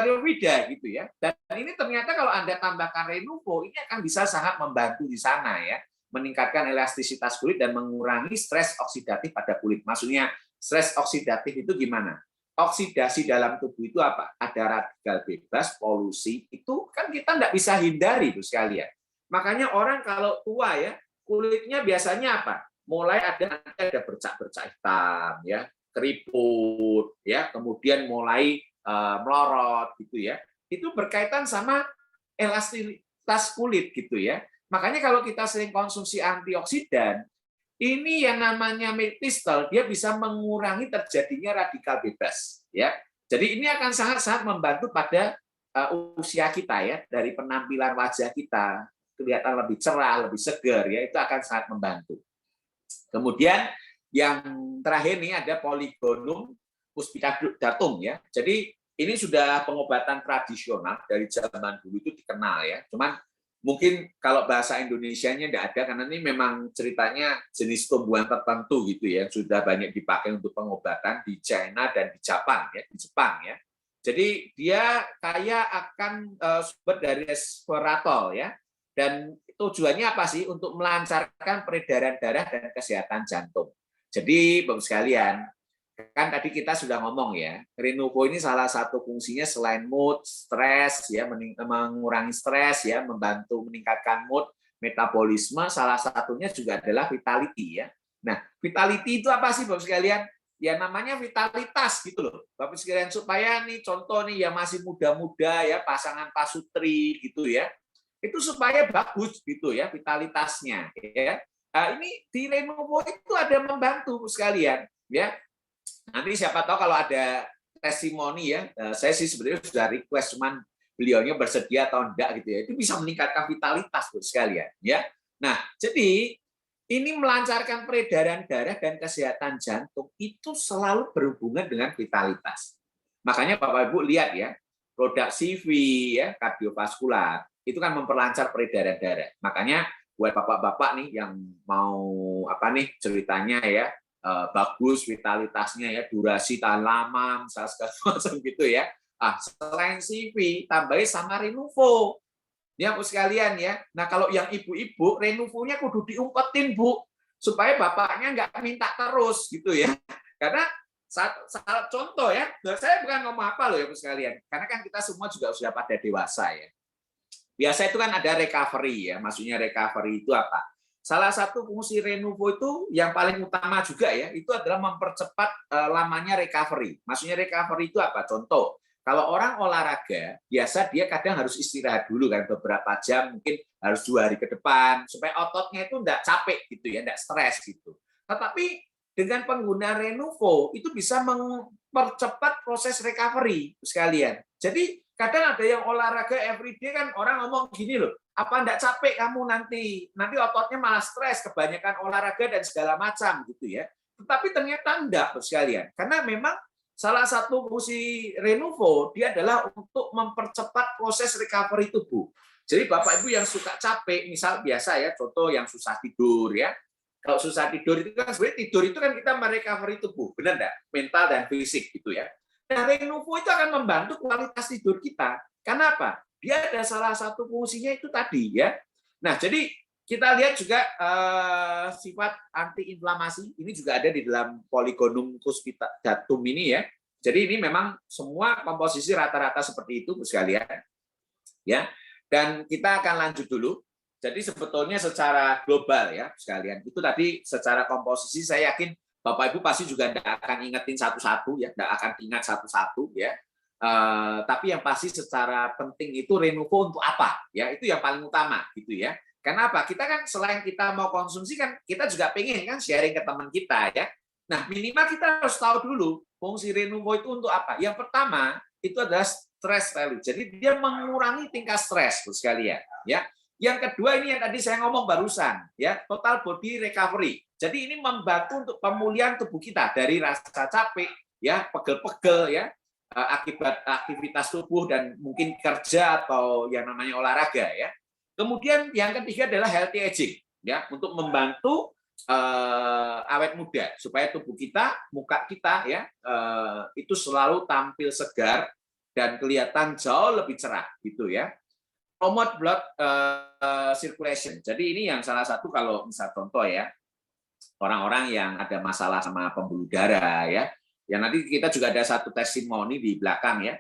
Riovida gitu ya, dan ini ternyata kalau Anda tambahkan Renovo, ini akan bisa sangat membantu di sana ya, meningkatkan elastisitas kulit dan mengurangi stres oksidatif pada kulit. Maksudnya stres oksidatif itu gimana? Oksidasi dalam tubuh itu apa? Ada radikal bebas, polusi, itu kan kita nggak bisa hindari tuh sekalian. Makanya orang kalau tua ya, kulitnya biasanya apa? Mulai ada bercak-bercak hitam ya, keriput ya, kemudian mulai melorot gitu ya. Itu berkaitan sama elastisitas kulit gitu ya. Makanya kalau kita sering konsumsi antioksidan, ini yang namanya milk thistle, dia bisa mengurangi terjadinya radikal bebas ya. Jadi ini akan sangat-sangat membantu pada usia kita ya, dari penampilan wajah kita kelihatan lebih cerah, lebih segar ya, itu akan sangat membantu. Kemudian yang terakhir nih ada Polygonum puspidatum ya. Jadi ini sudah pengobatan tradisional dari zaman dulu itu dikenal ya. Cuman mungkin kalau bahasa Indonesianya tidak ada karena ini memang ceritanya jenis tumbuhan tertentu gitu ya, sudah banyak dipakai untuk pengobatan di China dan di Jepang ya, di Jepang ya. Jadi dia kaya akan sumber dari resveratrol ya. Dan tujuannya apa sih? Untuk melancarkan peredaran darah dan kesehatan jantung. Jadi, Bapak sekalian, kan tadi kita sudah ngomong ya, Renovo ini salah satu fungsinya selain mood, stres, ya, mengurangi stres, ya, membantu meningkatkan mood, metabolisme, salah satunya juga adalah vitality ya. Nah, vitality itu apa sih Bapak sekalian? Ya namanya vitalitas gitu loh, Bapak sekalian, supaya nih contoh nih yang masih muda-muda ya, pasangan pasutri gitu ya, itu supaya bagus gitu ya vitalitasnya ya. Nah, ini di Lenovo itu ada membantu sekalian ya. Nanti siapa tahu kalau ada testimoni ya, saya sih sebenarnya sudah request cuman beliaunya bersedia atau enggak gitu ya. Itu bisa meningkatkan vitalitas buat sekalian ya. Nah, jadi ini melancarkan peredaran darah dan kesehatan jantung itu selalu berhubungan dengan vitalitas. Makanya Bapak Ibu lihat ya, produk CV ya, kardiovaskular itu kan memperlancar peredaran darah. Makanya buat bapak-bapak nih yang mau apa nih ceritanya ya, bagus vitalitasnya ya, durasi tahan lama, misalnya segala macam gitu ya. Selain CV, tambahin sama Renovo. Ya, Bu sekalian ya. Nah, kalau yang ibu-ibu, Renovo-nya kudu diumpetin, Bu, supaya bapaknya nggak minta terus gitu ya. Karena saat contoh ya, saya bukan ngomong apa loh ya, Bu sekalian. Karena kan kita semua juga sudah pada dewasa ya. Biasa itu kan ada recovery ya, maksudnya recovery itu apa? Salah satu fungsi Renovo itu yang paling utama juga ya, itu adalah mempercepat lamanya recovery. Maksudnya recovery itu apa? Contoh, kalau orang olahraga, biasa dia kadang harus istirahat dulu kan beberapa jam, mungkin harus 2 hari ke depan, supaya ototnya itu enggak capek gitu ya, enggak stres gitu. Tetapi dengan pengguna Renovo itu bisa mempercepat proses recovery sekalian. Jadi kadang ada yang olahraga everyday kan orang ngomong gini loh, apa enggak capek kamu nanti ototnya malah stres, kebanyakan olahraga dan segala macam gitu ya. Tetapi ternyata enggak, sekalian. Karena memang salah satu fungsi Renuvo dia adalah untuk mempercepat proses recovery tubuh. Jadi Bapak Ibu yang suka capek, misal biasa ya, contoh yang susah tidur ya. Kalau susah tidur itu kan sebenarnya tidur itu kan kita merecovery tubuh, benar enggak? Mental dan fisik gitu ya. Nah, Renuvo itu akan membantu kualitas tidur kita. Karena apa? Dia ada salah satu fungsinya itu tadi ya. Nah, jadi kita lihat juga sifat antiinflamasi ini juga ada di dalam Polygonum cuspitatum ini ya. Jadi ini memang semua komposisi rata-rata seperti itu sekalian ya. Dan kita akan lanjut dulu. Jadi sebetulnya secara global ya sekalian itu tadi secara komposisi saya yakin Bapak Ibu pasti juga tidak akan ingetin satu-satu ya, tidak akan ingat satu-satu ya. Tapi yang pasti secara penting itu Renuvo untuk apa? Ya itu yang paling utama gitu ya. Karena apa? Kita kan selain kita mau konsumsi kan kita juga pengen kan sharing ke teman kita ya. Nah minimal kita harus tahu dulu fungsi Renuvo itu untuk apa. Yang pertama itu adalah stress relief. Jadi dia mengurangi tingkat stres sekalian ya. Yang kedua ini yang tadi saya ngomong barusan ya, total body recovery. Jadi ini membantu untuk pemulihan tubuh kita dari rasa capek ya, pegel-pegel ya, akibat aktivitas tubuh dan mungkin kerja atau yang namanya olahraga ya. Kemudian yang ketiga adalah healthy aging ya, untuk membantu awet muda supaya tubuh kita, muka kita ya itu selalu tampil segar dan kelihatan jauh lebih cerah gitu ya. Promote blood circulation. Jadi ini yang salah satu kalau misal contoh ya, orang-orang yang ada masalah sama pembuluh darah ya. Yang nanti kita juga ada satu testimoni di belakang ya,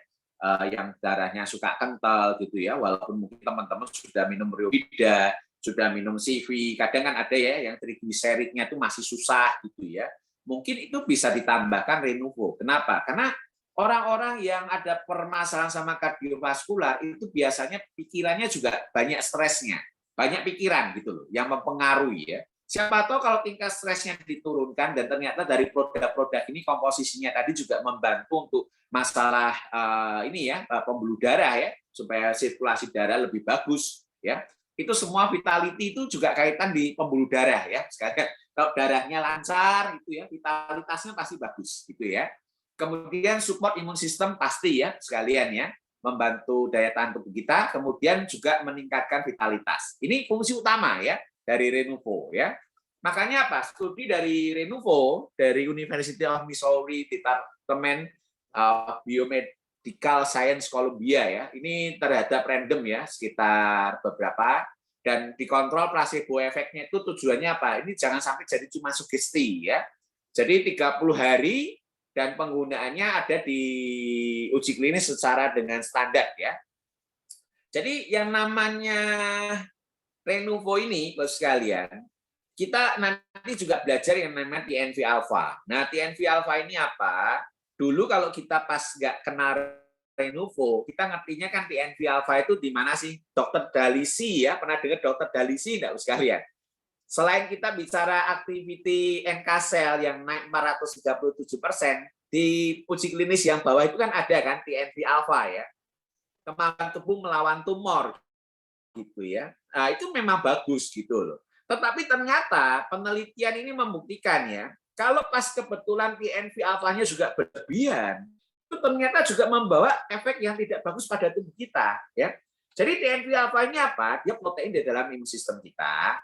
yang darahnya suka kental gitu ya, walaupun mungkin teman-teman sudah minum Riovida, sudah minum CV, kadang kan ada ya yang triglyceridnya itu masih susah gitu ya. Mungkin itu bisa ditambahkan Renuvo. Kenapa? Karena orang-orang yang ada permasalahan sama kardiovaskular itu biasanya pikirannya juga banyak stresnya, banyak pikiran gitu loh, yang mempengaruhi ya. Siapa tahu kalau tingkat stresnya diturunkan dan ternyata dari produk-produk ini komposisinya tadi juga membantu untuk masalah ini ya pembuluh darah ya, supaya sirkulasi darah lebih bagus ya. Itu semua vitality itu juga kaitan di pembuluh darah ya. Sekarang kalau darahnya lancar itu ya vitalitasnya pasti bagus gitu ya. Kemudian support imun sistem pasti ya sekalian ya, membantu daya tahan tubuh kita, kemudian juga meningkatkan vitalitas. Ini fungsi utama ya dari Renuvo ya. Makanya apa? Studi dari Renuvo dari University of Missouri Department of Biomedical Science Columbia ya. Ini terhadap random ya, sekitar beberapa dan dikontrol placebo efeknya itu tujuannya apa? Ini jangan sampai jadi cuma sugesti ya. Jadi 30 hari dan penggunaannya ada di uji klinis secara dengan standar ya. Jadi yang namanya Renuvo ini, Bapak sekalian, kita nanti juga belajar yang namanya TNF alpha. Nah, TNF alpha ini apa? Dulu kalau kita pas nggak kenal Renuvo, kita ngertinya kan TNF alpha itu di mana sih? Dokter Dalisi ya, pernah dengar Dokter Dalisi enggak sekalian? Selain kita bicara activity NK cell yang naik 437%, di uji klinis yang bawah itu kan ada kan TNF alpha ya. Kemampuan tubuh melawan tumor gitu ya. Nah, itu memang bagus gitu loh. Tetapi ternyata penelitian ini membuktikan ya, kalau pas kebetulan TNF alpha-nya juga berlebihan, itu ternyata juga membawa efek yang tidak bagus pada tubuh kita ya. Jadi TNF alpha ini apa? Dia protein di dalam imun sistem kita.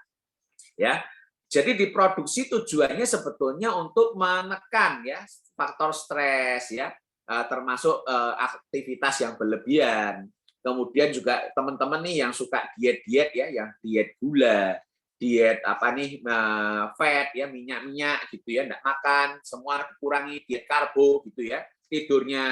Ya, jadi diproduksi tujuannya sebetulnya untuk menekan ya faktor stres ya, termasuk aktivitas yang berlebihan. Kemudian juga teman-teman nih yang suka diet-diet ya, yang diet gula, diet apa nih fat ya, minyak-minyak gitu ya, enggak makan, semua dikurangi, diet karbo gitu ya, tidurnya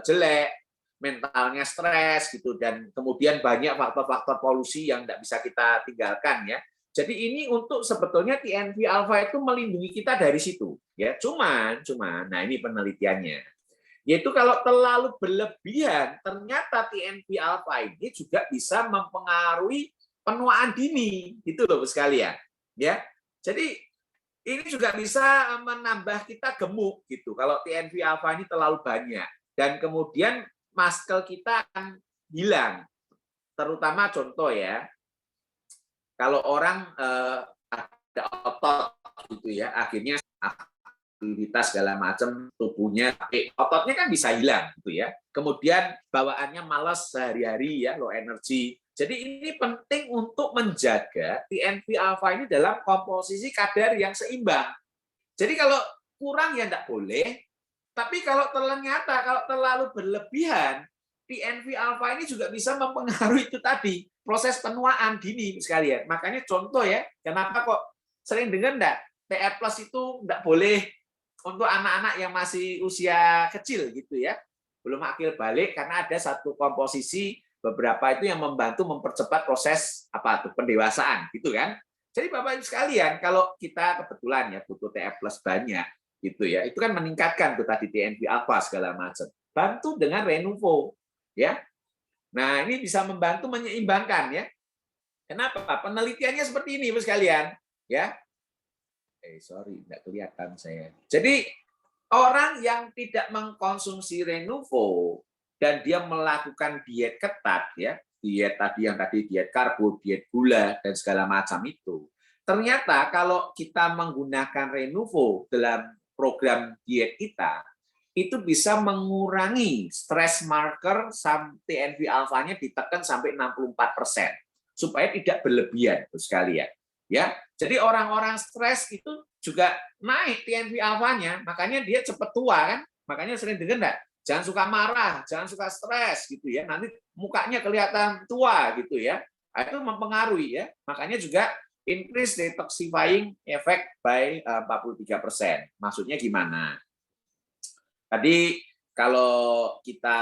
jelek, mentalnya stres gitu, dan kemudian banyak faktor-faktor polusi yang enggak bisa kita tinggalkan ya. Jadi ini untuk sebetulnya TNF alpha itu melindungi kita dari situ ya. Cuman nah ini penelitiannya. Yaitu kalau terlalu berlebihan ternyata TNF alpha ini juga bisa mempengaruhi penuaan dini gitu loh sekalian ya. Jadi ini juga bisa menambah kita gemuk gitu kalau TNF alpha ini terlalu banyak, dan kemudian muscle kita akan hilang. Terutama contoh ya, kalau orang ada otot gitu ya, akhirnya aktivitas segala macam tubuhnya, ototnya kan bisa hilang gitu ya. Kemudian bawaannya malas sehari-hari ya, low energy. Jadi ini penting untuk menjaga TNF alfa ini dalam komposisi kadar yang seimbang. Jadi kalau kurang ya enggak boleh, tapi kalau ternyata kalau terlalu berlebihan, TNF alfa ini juga bisa mempengaruhi itu tadi, proses penuaan dini sekalian. Makanya contoh ya, kenapa kok sering dengar enggak, TR plus itu enggak boleh untuk anak-anak yang masih usia kecil gitu ya, belum akil balik, karena ada satu komposisi beberapa itu yang membantu mempercepat proses apa tuh pendewasaan gitu kan. Jadi Bapak Ibu sekalian, kalau kita kebetulan ya butuh TR plus banyak gitu ya, itu kan meningkatkan tuh tadi TNF alfa segala macam. Bantu dengan Renuvo ya. Nah, ini bisa membantu menyeimbangkan ya. Kenapa? Penelitiannya seperti ini Ibu sekalian ya. Sorry, nggak kelihatan saya. Jadi orang yang tidak mengkonsumsi Renuvo dan dia melakukan diet ketat ya, diet tadi yang tadi diet karbo, diet gula dan segala macam itu. Ternyata kalau kita menggunakan Renuvo dalam program diet kita, itu bisa mengurangi stress marker TNF alfanya ditekan sampai 64% supaya tidak berlebihan sekalian. Ya, jadi orang-orang stres itu juga naik TNF alfanya, makanya dia cepat tua kan? Makanya sering dengar enggak? Jangan suka marah, jangan suka stres gitu ya. Nanti mukanya kelihatan tua gitu ya. Nah, itu mempengaruhi ya. Makanya juga increase detoxifying effect by 43%. Maksudnya gimana? Tadi kalau kita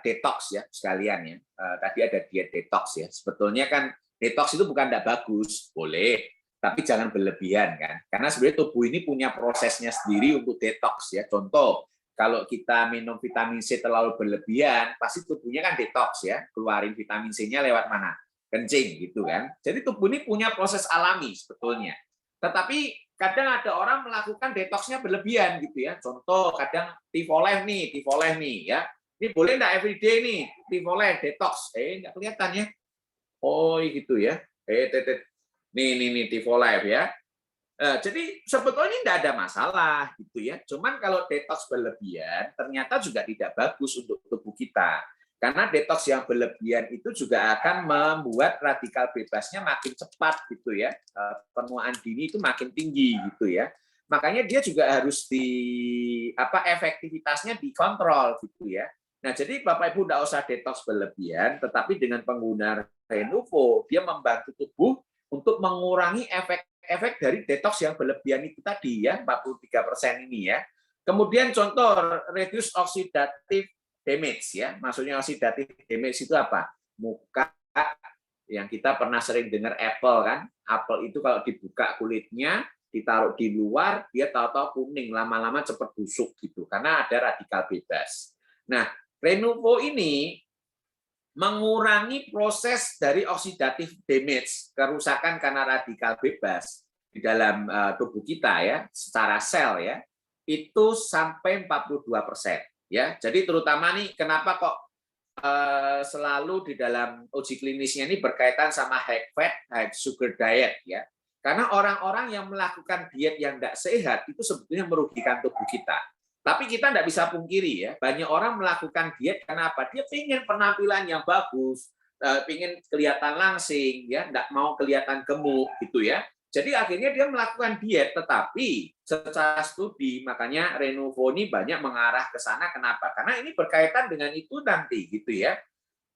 detox ya sekalian ya. Tadi ada diet detox ya. Sebetulnya kan detox itu bukan tidak bagus, boleh, tapi jangan berlebihan kan. Karena sebenarnya tubuh ini punya prosesnya sendiri untuk detox ya. Contoh, kalau kita minum vitamin C terlalu berlebihan, pasti tubuhnya kan detox ya, keluarin vitamin C-nya lewat mana? Kencing gitu kan. Jadi tubuh ini punya proses alami sebetulnya. Tetapi kadang ada orang melakukan detoxnya berlebihan gitu ya. Contoh kadang Tivoleh nih ya. Ini boleh enggak everyday nih Tivoleh detox? Enggak kelihatan ya. Oh gitu ya. Nih Tivolife ya. Jadi sebetulnya tidak ada masalah gitu ya. Cuman kalau detox berlebihan ternyata juga tidak bagus untuk tubuh kita. Karena detox yang berlebihan itu juga akan membuat radikal bebasnya makin cepat gitu ya. Penuaan dini itu makin tinggi gitu ya. Makanya dia juga harus efektivitasnya dikontrol gitu ya. Nah, jadi Bapak Ibu tidak usah detox berlebihan, tetapi dengan penggunaan Renuvo, dia membantu tubuh untuk mengurangi efek-efek dari detox yang berlebihan itu tadi ya, 43% ini ya. Kemudian contoh reduce oxidative damage ya. Maksudnya oxidative damage itu apa? Muka yang kita pernah sering dengar apple kan. Apel itu kalau dibuka kulitnya, ditaruh di luar, dia tahu-tahu kuning, lama-lama cepat busuk gitu karena ada radikal bebas. Nah, Renuvo ini mengurangi proses dari oxidative damage, kerusakan karena radikal bebas di dalam tubuh kita ya, secara sel ya, itu sampai 42%. Ya, jadi terutama nih kenapa kok selalu di dalam uji klinisnya ini berkaitan sama high fat, high sugar diet ya. Karena orang-orang yang melakukan diet yang tidak sehat itu sebetulnya merugikan tubuh kita. Tapi kita tidak bisa pungkiri ya, banyak orang melakukan diet karena apa? Dia ingin penampilan yang bagus, ingin kelihatan langsing, ya, tidak mau kelihatan gemuk gitu ya. Jadi akhirnya dia melakukan diet, tetapi secara studi makanya Renuvo ini banyak mengarah ke sana. Kenapa? Karena ini berkaitan dengan itu nanti gitu ya.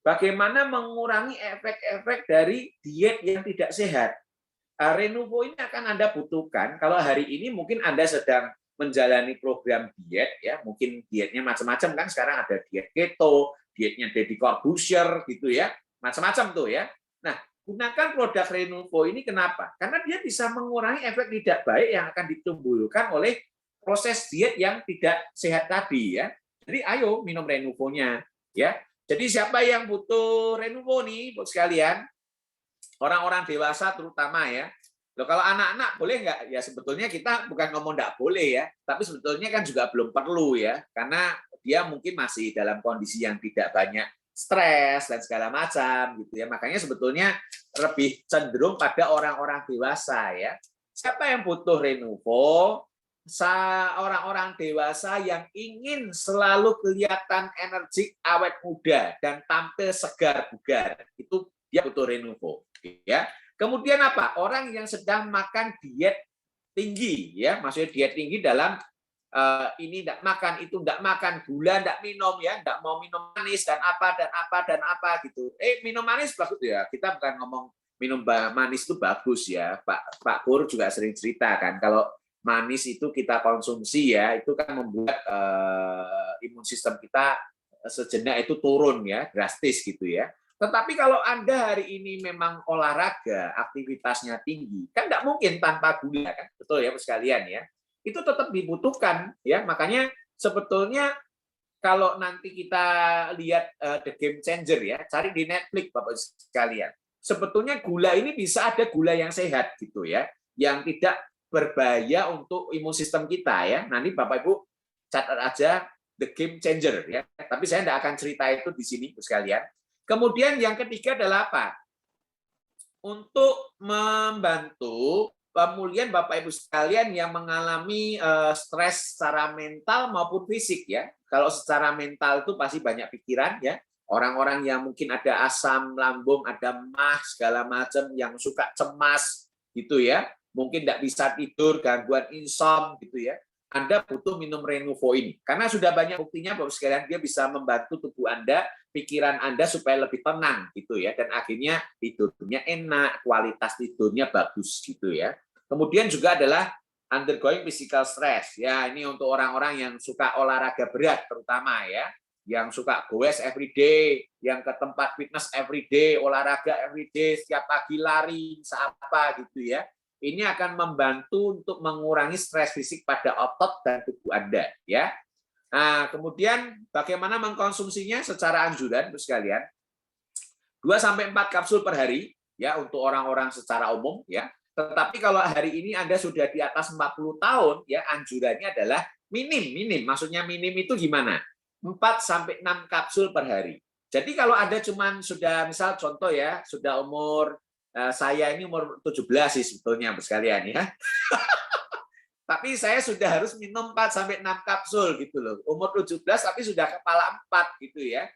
Bagaimana mengurangi efek-efek dari diet yang tidak sehat. Renuvo ini akan Anda butuhkan kalau hari ini mungkin Anda sedang menjalani program diet ya, mungkin dietnya macam-macam kan, sekarang ada diet keto, dietnya Deddy Corbuzier gitu ya, macam-macam tuh ya. Nah, gunakan produk Renuvo ini kenapa? Karena dia bisa mengurangi efek tidak baik yang akan ditimbulkan oleh proses diet yang tidak sehat tadi ya. Jadi ayo minum Renuvo-nya ya. Jadi siapa yang butuh Renuvo nih buat sekalian, orang-orang dewasa terutama ya. Loh, kalau anak-anak boleh nggak? Ya sebetulnya kita bukan ngomong nggak boleh ya, tapi sebetulnya kan juga belum perlu ya, karena dia mungkin masih dalam kondisi yang tidak banyak stres dan segala macam gitu ya. Makanya sebetulnya lebih cenderung pada orang-orang dewasa ya. Siapa yang butuh Renuvo? Orang-orang dewasa yang ingin selalu kelihatan energik, awet muda, dan tampil segar bugar. Itu dia butuh Renuvo. Ya. Kemudian apa? Orang yang sedang makan diet tinggi, ya, maksudnya diet tinggi dalam ini tidak makan, itu tidak makan, gula tidak minum, ya, tidak mau minum manis dan apa dan apa dan apa gitu. Minum manis bagus ya. Kita bukan ngomong minum manis itu bagus ya. Pak Kur juga sering cerita kan kalau manis itu kita konsumsi ya, itu kan membuat imun sistem kita sejenak itu turun ya, drastis gitu ya. Tetapi kalau Anda hari ini memang olahraga, aktivitasnya tinggi, kan tidak mungkin tanpa gula kan, betul ya sekalian ya. Itu tetap dibutuhkan ya, makanya sebetulnya kalau nanti kita lihat The Game Changer ya, cari di Netflix Bapak sekalian. Sebetulnya gula ini bisa ada gula yang sehat gitu ya, yang tidak berbahaya untuk imun sistem kita ya. Nanti Bapak Ibu catat aja The Game Changer ya. Tapi saya tidak akan cerita itu di sini sekalian. Kemudian yang ketiga adalah apa? Untuk membantu pemulihan Bapak Ibu sekalian yang mengalami stres secara mental maupun fisik ya. Kalau secara mental itu pasti banyak pikiran ya. Orang-orang yang mungkin ada asam lambung, ada mah segala macam, yang suka cemas gitu ya. Mungkin tidak bisa tidur, gangguan insom gitu ya. Anda butuh minum Renuvo ini. Karena sudah banyak buktinya Bapak sekalian, dia bisa membantu tubuh Anda, pikiran Anda supaya lebih tenang gitu ya, dan akhirnya tidurnya enak, kualitas tidurnya bagus gitu ya. Kemudian juga adalah undergoing physical stress. Ya, ini untuk orang-orang yang suka olahraga berat terutama ya, yang suka goes every day, yang ke tempat fitness every day, olahraga every day, setiap pagi lari, apa gitu ya. Ini akan membantu untuk mengurangi stres fisik pada otot dan tubuh Anda ya. Nah, kemudian bagaimana mengkonsumsinya secara anjuran sekalian? 2-4 kapsul per hari ya untuk orang-orang secara umum ya. Tetapi kalau hari ini Anda sudah di atas 40 tahun ya, anjurannya adalah minim. Maksudnya minim itu gimana? 4-6 kapsul per hari. Jadi kalau Anda cuman sudah misal contoh ya, sudah umur saya ini umur 17 sih sebetulnya sekalian ya. Tapi saya sudah harus minum 4-6 kapsul gitu loh. Umur 17 tapi sudah kepala 4 gitu ya.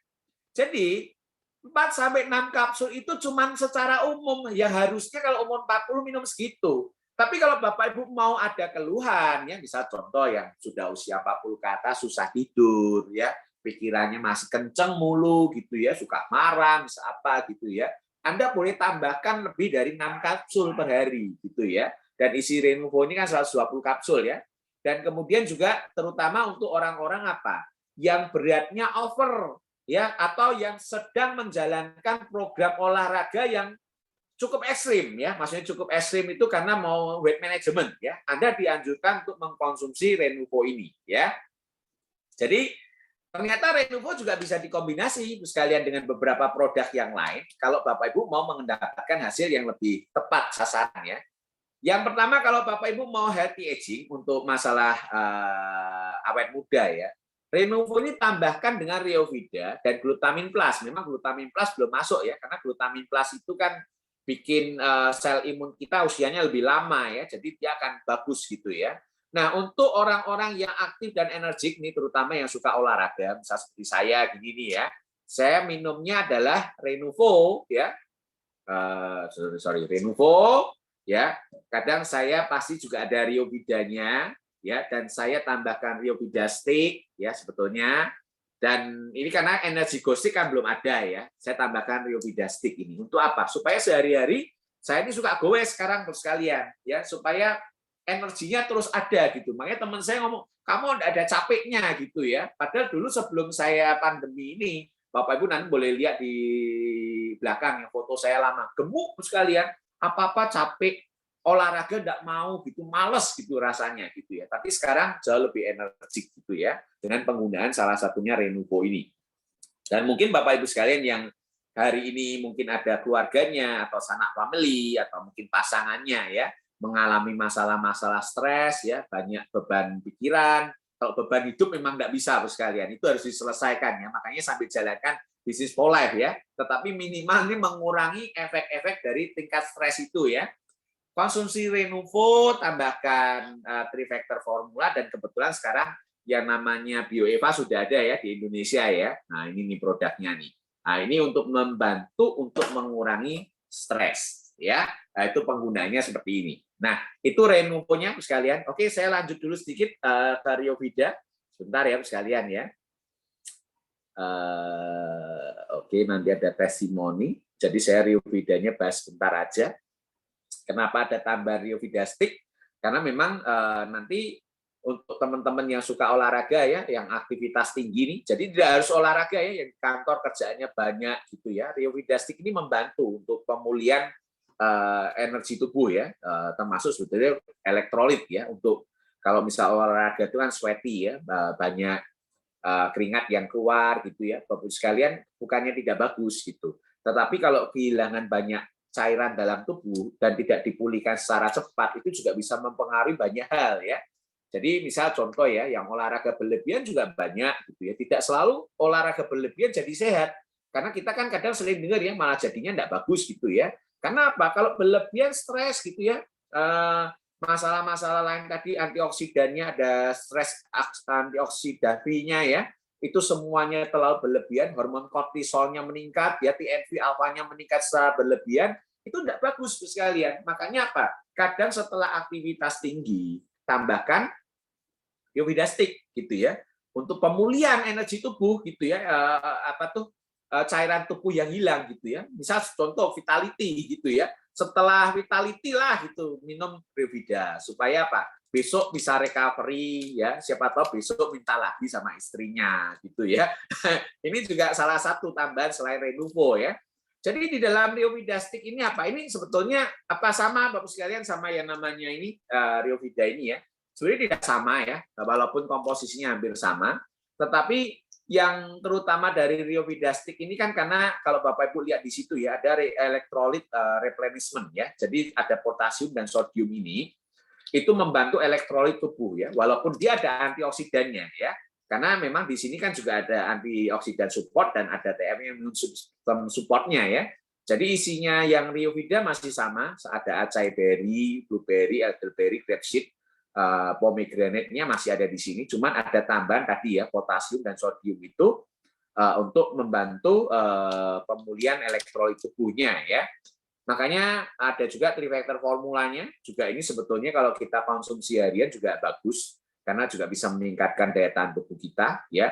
Jadi 4-6 kapsul itu cuman secara umum. Ya harusnya kalau umur 40 minum segitu. Tapi kalau Bapak Ibu mau ada keluhan ya, misal contoh yang sudah usia 40 ke atas susah tidur ya, pikirannya masih kenceng mulu gitu ya, suka marah, misal apa gitu ya. Anda boleh tambahkan lebih dari 6 kapsul per hari gitu ya. Dan isi Renuvo ini kan 120 kapsul ya. Dan kemudian juga terutama untuk orang-orang apa? Yang beratnya over ya, atau yang sedang menjalankan program olahraga yang cukup ekstrim ya. Maksudnya cukup ekstrim itu karena mau weight management ya. Anda dianjurkan untuk mengkonsumsi Renuvo ini ya. Jadi ternyata Renuvo juga bisa dikombinasi sekalian dengan beberapa produk yang lain kalau Bapak Ibu mau mendapatkan hasil yang lebih tepat sasarannya. Yang pertama kalau Bapak Ibu mau healthy aging untuk masalah awet muda ya, Renuvo ini tambahkan dengan Riovida dan Glutamin Plus. Memang Glutamin Plus belum masuk ya, karena Glutamin Plus itu kan bikin sel imun kita usianya lebih lama ya, jadi dia akan bagus gitu ya. Nah, untuk orang-orang yang aktif dan energik nih, terutama yang suka olahraga, misalnya seperti saya gini nih ya, saya minumnya adalah Renuvo ya, Renuvo ya. Kadang saya pasti juga ada Riovidanya ya, dan saya tambahkan Riovida stick ya sebetulnya. Dan ini karena energi gostik kan belum ada ya, saya tambahkan Riovida stick ini. Untuk apa? Supaya sehari-hari saya ini suka goes sekarang terus sekalian ya, supaya energinya terus ada gitu. Makanya teman saya ngomong, kamu tidak ada capeknya gitu ya. Padahal dulu sebelum saya pandemi ini, Bapak Ibu nanti boleh lihat di belakang yang foto saya lama, gemuk sekalian, apa-apa capek, olahraga tidak mau gitu, males gitu rasanya gitu ya. Tapi sekarang jauh lebih energik gitu ya, dengan penggunaan salah satunya Renuvo ini. Dan mungkin Bapak Ibu sekalian yang hari ini mungkin ada keluarganya atau sanak family atau mungkin pasangannya ya, mengalami masalah-masalah stres ya, banyak beban pikiran. Kalau beban hidup memang tidak bisa sekalian, itu harus diselesaikan ya. Makanya sambil jalankan bisnis for life ya, tetapi minimal ini mengurangi efek-efek dari tingkat stres itu ya. Konsumsi Renuvo, tambahkan trifactor formula, dan kebetulan sekarang yang namanya BioEva sudah ada ya di Indonesia ya. Nah ini nih produknya nih. Nah ini untuk membantu untuk mengurangi stres ya. Nah, itu penggunanya seperti ini. Nah itu Renuvo-nya sekalian. Oke, saya lanjut dulu sedikit ke Riovida. Sebentar ya sekalian ya. Oke, nanti ada testimoni. Jadi saya Riovidanya bahas sebentar aja. Kenapa ada tambahan Riovida Stick? Karena memang nanti untuk teman-teman yang suka olahraga ya, yang aktivitas tinggi nih, jadi tidak harus olahraga ya, yang kantor kerjaannya banyak gitu ya. Riovida Stick ini membantu untuk pemulihan energi tubuh ya, termasuk sebetulnya elektrolit ya. Untuk kalau misal olahraga itu kan sweaty ya, banyak keringat yang keluar gitu ya. Bapak sekalian, bukannya tidak bagus gitu. Tetapi kalau kehilangan banyak cairan dalam tubuh dan tidak dipulihkan secara cepat, itu juga bisa mempengaruhi banyak hal ya. Jadi misal contoh ya, yang olahraga berlebihan juga banyak gitu ya. Tidak selalu olahraga berlebihan jadi sehat. Karena kita kan kadang sering dengar ya, malah jadinya tidak bagus gitu ya. Karena apa? Kalau berlebihan stres gitu ya, masalah-masalah lain tadi, antioksidannya ada stres antioksidasinya ya, itu semuanya terlalu berlebihan, hormon kortisolnya meningkat, ya TNF alfanya meningkat secara berlebihan, itu tidak bagus sekalian. Makanya apa? Kadang setelah aktivitas tinggi, tambahkan Riovida Stick gitu ya, untuk pemulihan energi tubuh gitu ya, cairan tubuh yang hilang gitu ya. Misal contoh Vitality gitu ya. Setelah Vitality lah gitu minum Riovida supaya apa? Besok bisa recovery ya, siapa tahu besok minta lagi sama istrinya gitu ya. Ini juga salah satu tambahan selain Renuvo ya. Jadi di dalam Riovida Stick ini apa? Ini sebetulnya apa sama Bapak sekalian sama yang namanya ini Riovida ini ya. Sebenarnya tidak sama ya, walaupun komposisinya hampir sama, tetapi yang terutama dari Riovida Stick ini kan karena kalau Bapak Ibu lihat di situ ya, ada electrolyte replenishment ya. Jadi ada potasium dan sodium ini itu membantu elektrolit tubuh ya, walaupun dia ada antioksidannya ya. Karena memang di sini kan juga ada antioksidan support dan ada TM immune system supportnya ya. Jadi isinya yang Riovida masih sama, ada acai berry, blueberry, elderberry, grapeseed, pomegranate-nya masih ada di sini, cuman ada tambahan tadi ya, potasium dan sodium itu untuk membantu pemulihan elektrolit tubuhnya ya. Makanya ada juga trifactor formulanya, juga ini sebetulnya kalau kita konsumsi harian juga bagus, karena juga bisa meningkatkan daya tahan tubuh kita ya.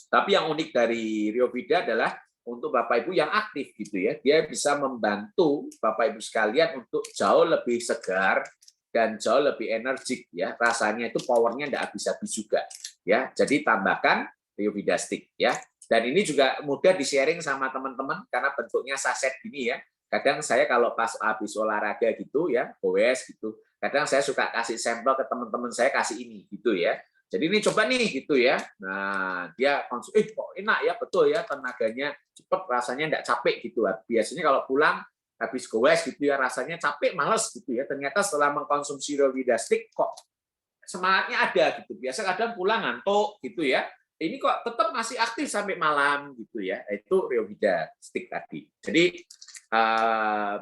Tapi yang unik dari Riovida adalah untuk Bapak Ibu yang aktif gitu ya, dia bisa membantu Bapak Ibu sekalian untuk jauh lebih segar dan jauh lebih energik ya, rasanya itu powernya tidak habis-habis juga ya. Jadi tambahkan Riovida Stick ya. Dan ini juga mudah di-sharing sama teman-teman karena bentuknya saset gini ya. Kadang saya kalau pas habis olahraga gitu ya, goes gitu, kadang saya suka kasih sampel ke teman-teman saya, kasih ini gitu ya. Jadi ini coba nih gitu ya. Nah, dia konsum, kok enak ya, betul ya, tenaganya cepet, rasanya enggak capek gitu. Biasanya kalau pulang habis goes gitu ya, rasanya capek, males gitu ya. Ternyata setelah mengkonsumsi Riovida Stick kok semangatnya ada gitu. Biasa kadang pulang ngantuk gitu ya. Ini kok tetap masih aktif sampai malam gitu ya. Itu Riovida Stick tadi. Jadi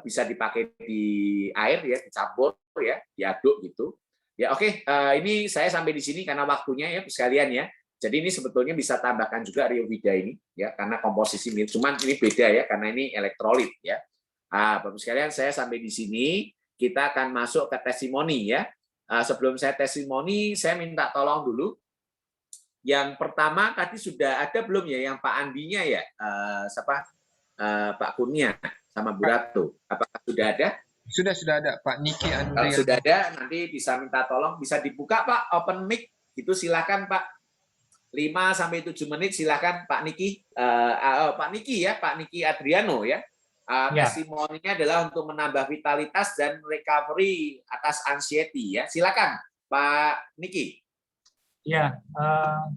bisa dipakai di air ya, dicampur ya, diaduk gitu. Ya oke, ini saya sampai di sini karena waktunya ya sekalian ya. Jadi ini sebetulnya bisa tambahkan juga Riovida ini ya, karena komposisi mirip, cuman ini beda ya karena ini elektrolit ya. Bapak sekalian, saya sampai di sini, kita akan masuk ke testimoni ya. Sebelum saya testimoni, saya minta tolong dulu. Yang pertama tadi sudah ada belum ya yang Pak Andinya ya, Pak Kurnia sama Bu Ratu. Apakah sudah ada? Sudah ada Pak Niki Andrian. Sudah ada, nanti bisa minta tolong, bisa dibuka Pak, open mic, itu silakan Pak. 5-7 menit silakan Pak Niki. Pak Niki ya, Pak Niki Adriano ya. Testimoninya adalah untuk menambah vitalitas dan recovery atas anxiety ya. Silakan Pak Niki. Ya,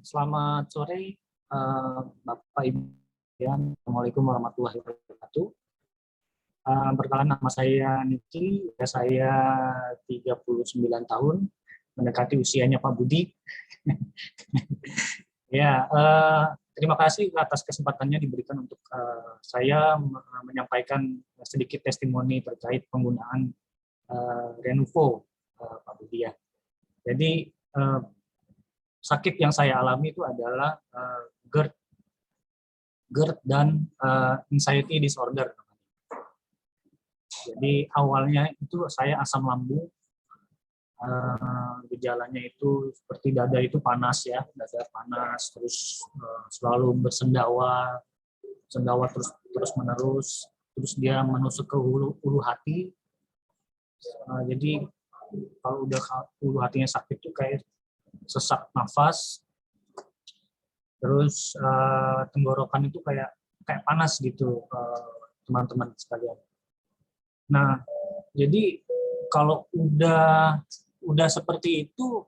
selamat sore Bapak Ibu. Assalamualaikum warahmatullahi wabarakatuh. Perkenalan, nama saya Niki, saya 39 tahun, mendekati usianya Pak Budi. Ya, Terima kasih atas kesempatannya diberikan untuk saya menyampaikan sedikit testimoni terkait penggunaan Renuvo, Pak Budi ya. Jadi sakit yang saya alami itu adalah GERD dan anxiety disorder. Jadi awalnya itu saya asam lambung, gejalanya itu seperti dada itu panas ya, dada panas, terus selalu bersendawa terus menerus, terus dia menusuk ke hulu hati. Jadi kalau udah hulu hatinya sakit itu kayak sesak nafas, terus tenggorokan itu kayak panas gitu, teman-teman sekalian. Nah, jadi kalau udah seperti itu,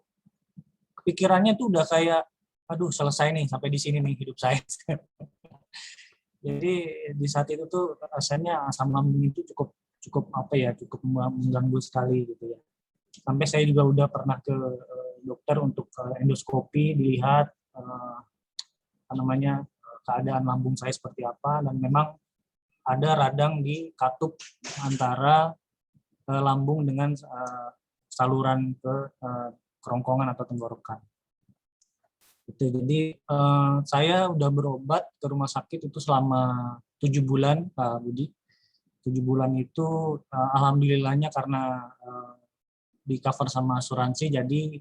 pikirannya tuh udah kayak, aduh selesai nih, sampai di sini nih hidup saya. Jadi di saat itu tuh rasanya asam lambung itu cukup mengganggu sekali gitu ya. Sampai saya juga udah pernah ke dokter untuk endoskopi, dilihat keadaan lambung saya seperti apa, dan memang ada radang di katup antara lambung dengan saluran ke kerongkongan atau tenggorokan. Jadi saya udah berobat ke rumah sakit itu selama 7 bulan, Pak Budi. 7 bulan itu alhamdulillahnya karena di cover sama asuransi, jadi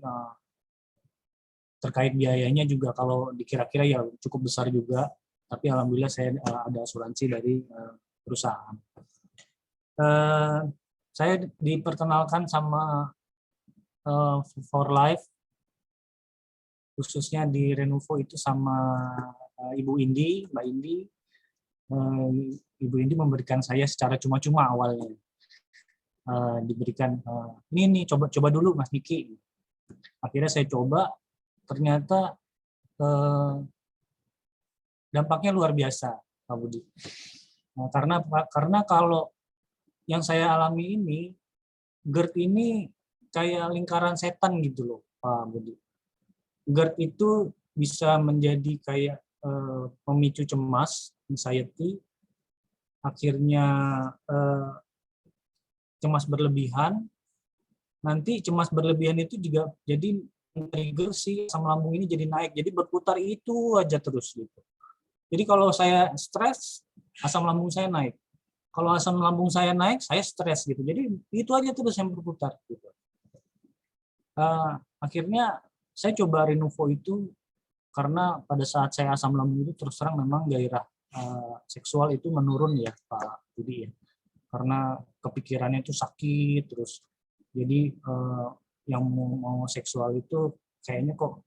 terkait biayanya juga kalau dikira-kira ya cukup besar juga, tapi alhamdulillah saya ada asuransi dari perusahaan. Saya diperkenalkan sama For Life, khususnya di Renuvo itu sama Ibu Indi, Mbak Indi. Ibu Indi memberikan saya secara cuma-cuma awalnya. Diberikan, ini coba dulu Mas Niki. Akhirnya saya coba, ternyata dampaknya luar biasa, Pak Budi. Nah, karena kalau yang saya alami ini, GERD ini kayak lingkaran setan gitu loh, Pak Budi. GERD itu bisa menjadi kayak pemicu cemas, anxiety, akhirnya cemas berlebihan. Nanti cemas berlebihan itu juga jadi trigger si asam lambung ini jadi naik, jadi berputar itu aja terus gitu. Jadi kalau saya stres, asam lambung saya naik. Kalau asam lambung saya naik, saya stres gitu. Jadi itu aja terus yang berputar gitu. Akhirnya saya coba Renuvo itu karena pada saat saya asam lambung itu terus terang memang gairah seksual itu menurun ya Pak Budi ya. Karena kepikirannya itu sakit terus. Jadi yang mau seksual itu kayaknya kok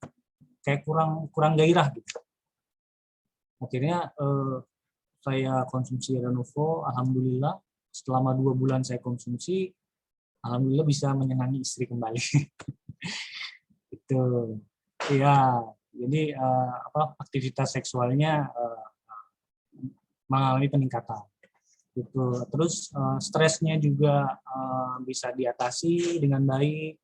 kayak kurang gairah gitu. Akhirnya saya konsumsi Renuvo, alhamdulillah selama 2 bulan saya konsumsi, alhamdulillah bisa menyenangi istri kembali. Itu ya, jadi aktivitas seksualnya mengalami peningkatan. Gitu. Terus stresnya juga bisa diatasi dengan baik.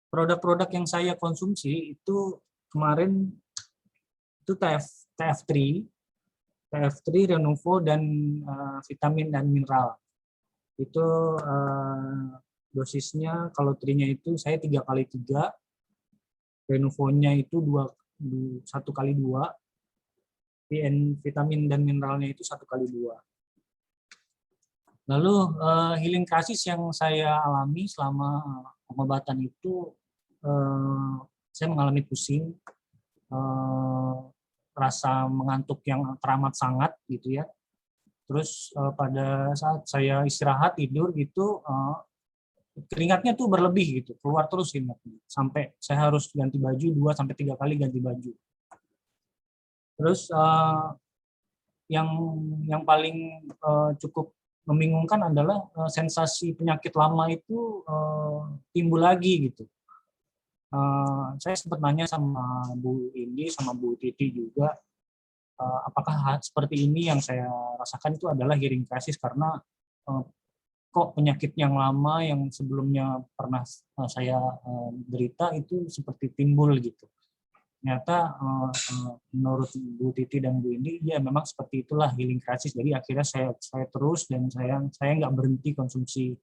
Produk-produk yang saya konsumsi itu kemarin itu TF3, Renuvo, dan vitamin dan mineral. Itu dosisnya kalau trinya itu saya 3x3, Renuvo-nya itu 1x2, vitamin dan mineralnya itu 1x2. Lalu healing crisis yang saya alami selama pengobatan itu, saya mengalami pusing, rasa mengantuk yang teramat sangat gitu ya. Terus pada saat saya istirahat tidur gitu, keringatnya tuh berlebih gitu, keluar terus keringatnya. Sampai saya harus ganti baju 2-3 kali ganti baju. Terus yang paling cukup membingungkan adalah sensasi penyakit lama itu timbul lagi gitu. Saya sempat nanya sama Bu Indi sama Bu Titi juga, apakah seperti ini yang saya rasakan itu adalah hearing crisis karena kok penyakit yang lama yang sebelumnya pernah saya derita itu seperti timbul gitu. Ternyata menurut Bu Titi dan Bu Indi, ya memang seperti itulah healing crisis. Jadi akhirnya saya terus, dan saya nggak berhenti konsumsi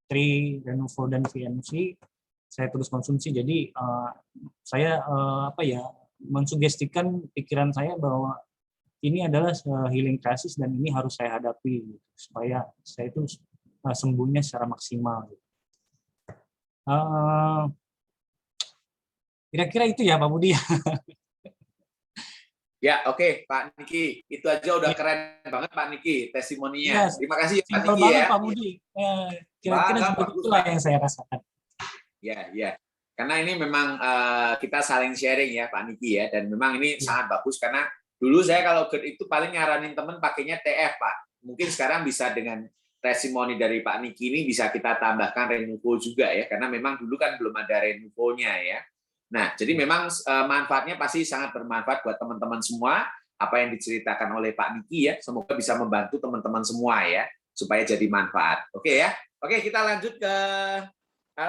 Tri, Renuvo, dan VMC. Saya terus konsumsi. Jadi saya mensugestikan pikiran saya bahwa ini adalah healing crisis dan ini harus saya hadapi gitu, supaya saya itu sembuhnya secara maksimal. Kira-kira itu ya Pak Budi. Ya, oke, Pak Niki. Itu aja udah keren banget Pak Niki testimoninya. Yes. Terima kasih Pak Simpel Niki banget ya. Pak Budi. Kira-kira seperti itulah yang saya rasakan. Ya. Karena ini memang kita saling sharing ya Pak Niki ya, dan memang ini sangat bagus karena dulu saya kalau GERD itu paling nyaranin teman pakainya TF Pak. Mungkin sekarang bisa dengan testimoni dari Pak Niki ini bisa kita tambahkan Renuvo juga ya, karena memang dulu kan belum ada Renuvo-nya ya. Nah, jadi memang manfaatnya pasti sangat bermanfaat buat teman-teman semua. Apa yang diceritakan oleh Pak Niki ya, semoga bisa membantu teman-teman semua ya, supaya jadi manfaat. Oke ya. Oke, kita lanjut ke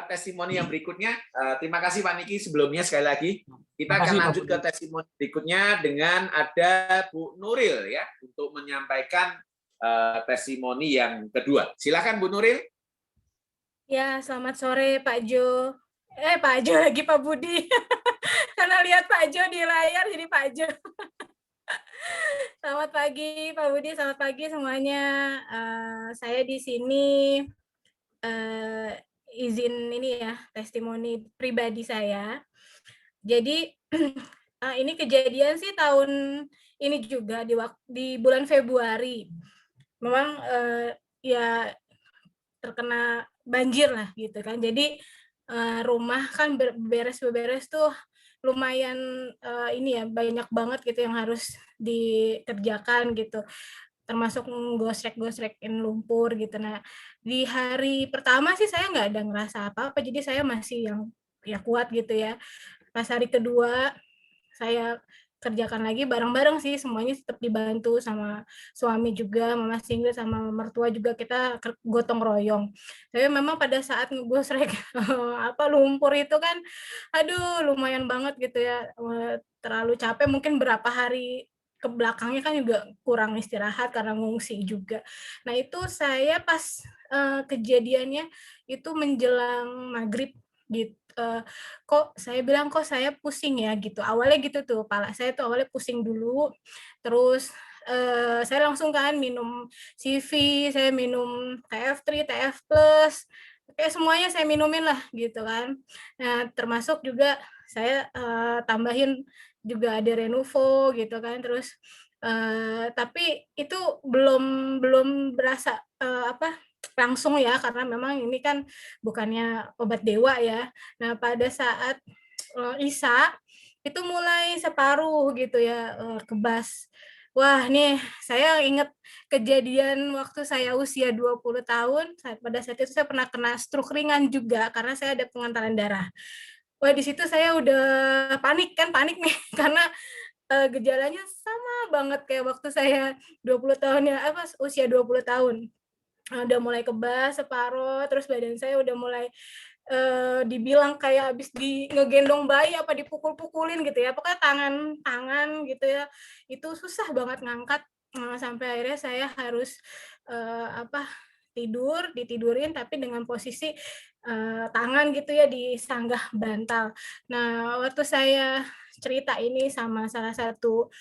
testimoni yang berikutnya. Terima kasih Pak Niki sebelumnya sekali lagi. Kita akan lanjut ke testimoni berikutnya dengan ada Bu Nuril ya, untuk menyampaikan testimoni yang kedua. Silakan Bu Nuril. Ya, selamat sore Pak Jo. Pak Jo lagi Pak Budi. Karena lihat Pak Jo di layar jadi Pak Jo. Selamat pagi Pak Budi, selamat pagi semuanya. Saya di sini izin ini ya, testimoni pribadi saya. Jadi ini kejadian sih tahun ini juga di bulan Februari. Memang ya terkena banjir lah gitu kan. Jadi rumah kan beres-beres tuh lumayan ini ya, banyak banget gitu yang harus dikerjakan gitu, termasuk gosrek-gosrekin lumpur gitu. Nah di hari pertama sih saya nggak ada ngerasa apa-apa, jadi saya masih yang ya kuat gitu ya. Pas hari kedua saya kerjakan lagi bareng-bareng sih, semuanya tetap dibantu sama suami juga, mama single sama mertua juga, kita gotong royong. Tapi memang pada saat ngegosrek lumpur itu kan, aduh lumayan banget gitu ya, terlalu capek, mungkin berapa hari ke belakangnya kan juga kurang istirahat karena ngungsi juga. Nah itu saya pas kejadiannya itu menjelang maghrib gitu. Kok saya bilang kok saya pusing ya gitu, awalnya gitu tuh, kepala saya tuh awalnya pusing dulu, terus saya langsung kan minum CV, saya minum TF3, TF+, kayak semuanya saya minumin lah gitu kan. Nah termasuk juga saya tambahin juga ada Renuvo gitu kan, terus tapi itu belum berasa langsung ya, karena memang ini kan bukannya obat dewa ya. Nah pada saat Isa itu mulai separuh gitu ya, kebas. Wah nih saya inget kejadian waktu saya usia 20 tahun, pada saat itu saya pernah kena stroke ringan juga karena saya ada pengentalan darah. Wah di situ saya udah panik nih karena gejalanya sama banget kayak waktu saya 20 tahun ya, usia 20 tahun. Udah mulai kebas separuh, terus badan saya udah mulai dibilang kayak habis ngegendong bayi apa dipukul-pukulin gitu ya, pokoknya tangan gitu ya, itu susah banget ngangkat, sampai akhirnya saya harus ditidurin tapi dengan posisi tangan gitu ya disanggah bantal. Nah waktu saya cerita ini sama salah satu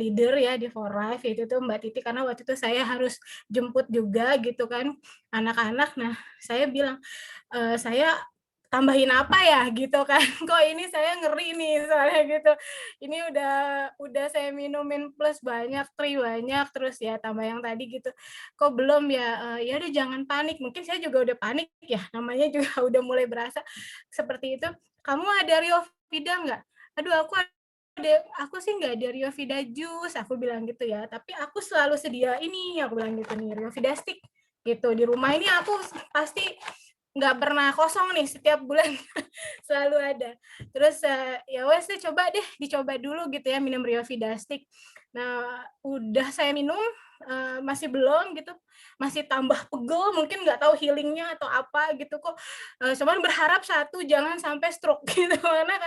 leader ya di For Life, yaitu tuh Mbak Titi, karena waktu itu saya harus jemput juga gitu kan anak-anak. Nah saya bilang, saya tambahin apa ya gitu kan, kok ini saya ngeri nih soalnya gitu, ini udah saya minumin plus banyak, Tri banyak, terus ya tambah yang tadi gitu, kok belum ya, ya udah jangan panik, mungkin saya juga udah panik ya, namanya juga udah mulai berasa seperti itu. Kamu ada Riovida nggak? Aduh aku sih nggak ada Riovida jus, aku bilang gitu ya, tapi aku selalu sedia ini, aku bilang gitu nih, Riovida stick gitu, di rumah ini aku pasti nggak pernah kosong nih, setiap bulan selalu ada. Terus ya wes deh, dicoba dulu gitu ya minum Riovida stick. Nah, udah saya minum, masih belum gitu, masih tambah pegel, mungkin nggak tahu healing-nya atau apa gitu kok, cuman berharap satu jangan sampai stroke gitu, karena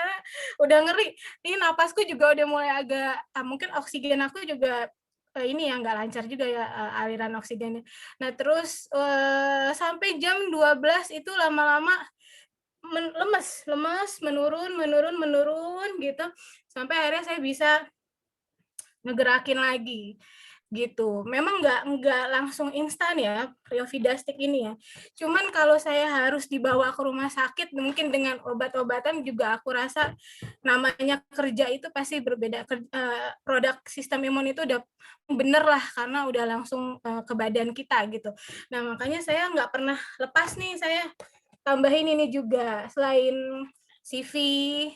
udah ngeri. Ini napasku juga udah mulai agak mungkin oksigen aku juga, ini ya, nggak lancar juga ya, aliran oksigennya. Nah terus, sampai jam 12 itu lama-lama lemes lemes, menurun gitu, sampai akhirnya saya bisa ngegerakin lagi, gitu. Memang nggak langsung instan ya, Riovidastik ini ya. Cuman kalau saya harus dibawa ke rumah sakit, mungkin dengan obat-obatan juga aku rasa namanya kerja itu pasti berbeda. Produk sistem imun itu udah bener lah, karena udah langsung ke badan kita gitu. Nah makanya saya nggak pernah lepas nih, saya tambahin ini juga, selain CV,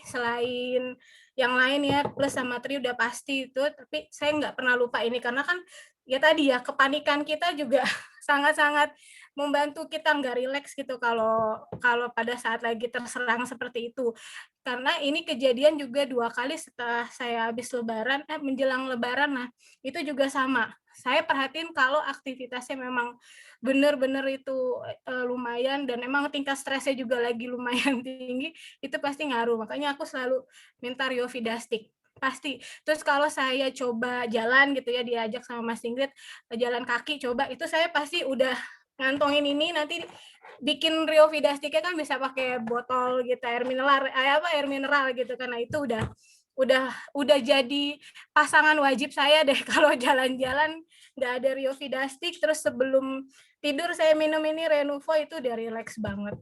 selain yang lain ya, plus sama Tri udah pasti itu, tapi saya nggak pernah lupa ini, karena kan ya tadi ya, kepanikan kita juga sangat-sangat membantu kita nggak rileks gitu kalau kalau pada saat lagi terserang seperti itu. Karena ini kejadian juga 2 kali setelah saya habis lebaran, menjelang lebaran, nah itu juga sama. Saya perhatiin kalau aktivitasnya memang benar-benar itu lumayan dan emang tingkat stresnya juga lagi lumayan tinggi, itu pasti ngaruh. Makanya aku selalu minta Riovidastik, pasti. Terus kalau saya coba jalan gitu ya, diajak sama Mas Ingrid jalan kaki coba, itu saya pasti udah ngantongin ini, nanti bikin Riovidastiknya kan bisa pakai botol gitu, air mineral gitu, karena itu udah jadi pasangan wajib saya deh kalau jalan-jalan nggak ada Riovidastik, terus sebelum tidur saya minum ini Renuvo, itu udah rileks banget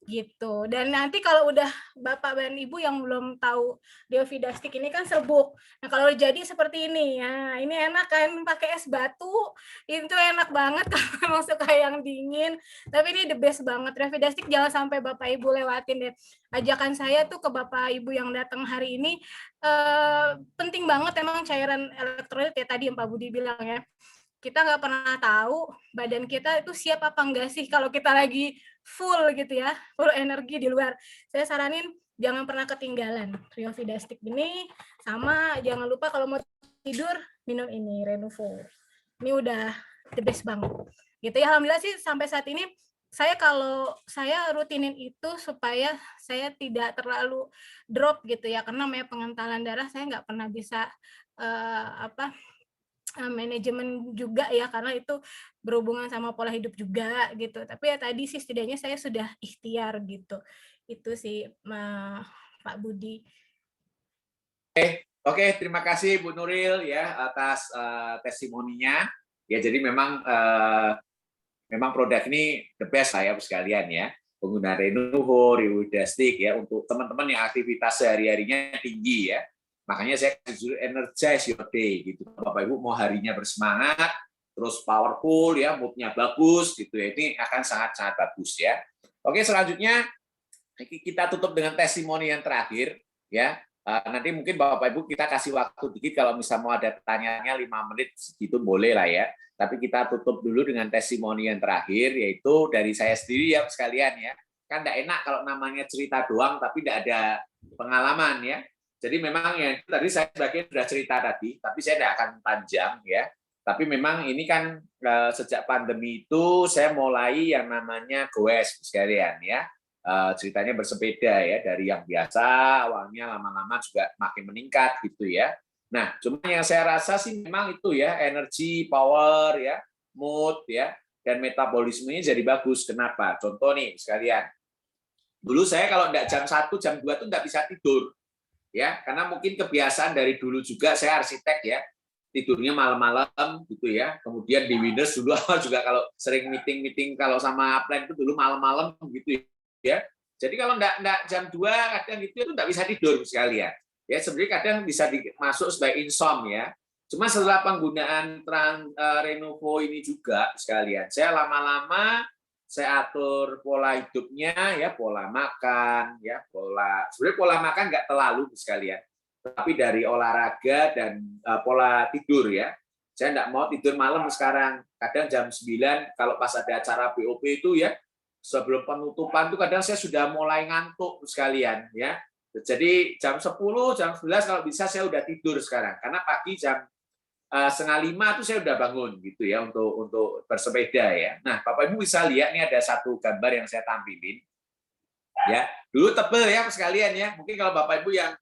gitu. Dan nanti kalau udah Bapak dan Ibu yang belum tahu Riovidastik ini kan serbuk. Nah kalau jadi seperti ini, ya ini enak kan pakai es batu, itu enak banget kalau memang suka yang dingin. Tapi ini the best banget. Riovidastik jangan sampai Bapak Ibu lewatin deh. Ajakan saya tuh ke Bapak Ibu yang datang hari ini, penting banget emang cairan elektrolit ya tadi yang Pak Budi bilang ya. Kita nggak pernah tahu badan kita itu siap apa enggak sih kalau kita lagi full gitu ya, full energi di luar. Saya saranin jangan pernah ketinggalan Riovidastik ini, sama jangan lupa kalau mau tidur minum ini Renuvo. Ini udah the best banget. Gitu ya, alhamdulillah sih sampai saat ini kalau saya rutinin itu supaya saya tidak terlalu drop gitu ya, karena namanya pengentalan darah saya nggak pernah bisa manajemen juga ya, karena itu berhubungan sama pola hidup juga gitu. Tapi ya tadi sih setidaknya saya sudah ikhtiar gitu. Itu sih Pak Budi. Oke, terima kasih Bu Nuril ya atas testimoninya. Ya, jadi memang produk ini the best saya sekalian ya. Pengguna Renuvo, Riovidastik ya untuk teman-teman yang aktivitas sehari-harinya tinggi ya. Makanya saya jujur energize your day gitu. Bapak Ibu mau harinya bersemangat, terus powerful ya, mood-nya bagus gitu ya. Ini akan sangat-sangat bagus ya. Oke, selanjutnya kita tutup dengan testimoni yang terakhir ya. Nanti mungkin Bapak Ibu kita kasih waktu dikit kalau misalnya mau ada pertanyaannya 5 menit segitu boleh lah ya. Tapi kita tutup dulu dengan testimoni yang terakhir, yaitu dari saya sendiri ya sekalian ya. Kan enggak enak kalau namanya cerita doang tapi enggak ada pengalaman ya. Jadi memang yang tadi saya sebagian sudah cerita tadi, tapi saya tidak akan panjang ya. Tapi memang ini kan sejak pandemi itu saya mulai yang namanya goes sekalian ya. Ceritanya bersepeda ya, dari yang biasa awalnya lama-lama juga makin meningkat gitu ya. Nah, cuma yang saya rasa sih memang itu ya, energi, power ya, mood ya, dan metabolismenya jadi bagus. Kenapa? Contoh nih sekalian. Dulu saya kalau enggak jam 1, jam 2 tuh enggak bisa tidur. Ya, karena mungkin kebiasaan dari dulu juga saya arsitek ya, tidurnya malam-malam gitu ya. Kemudian di Windows dulu juga kalau sering meeting kalau sama plan itu dulu malam-malam gitu ya. Jadi kalau enggak jam 2 kadang itu enggak bisa tidur sekalian. Ya, sebenarnya kadang bisa masuk sebagai insomnia ya. Cuma setelah penggunaan Renuvo ini juga sekalian, saya lama-lama saya atur pola hidupnya ya, pola makan ya, sebenarnya pola makan nggak terlalu sekalian, tapi dari olahraga dan pola tidur ya. Saya nggak mau tidur malam sekarang, kadang jam 9 kalau pas ada acara BOP itu ya, sebelum penutupan itu kadang saya sudah mulai ngantuk sekalian ya. Jadi jam 10, jam 11 kalau bisa saya udah tidur sekarang, karena pagi jam 4:30 itu saya udah bangun gitu ya untuk bersepeda ya. Nah, Bapak Ibu bisa lihat nih ada satu gambar yang saya tampilin. Ya, dulu tebel ya sekalian ya. Mungkin kalau Bapak Ibu yang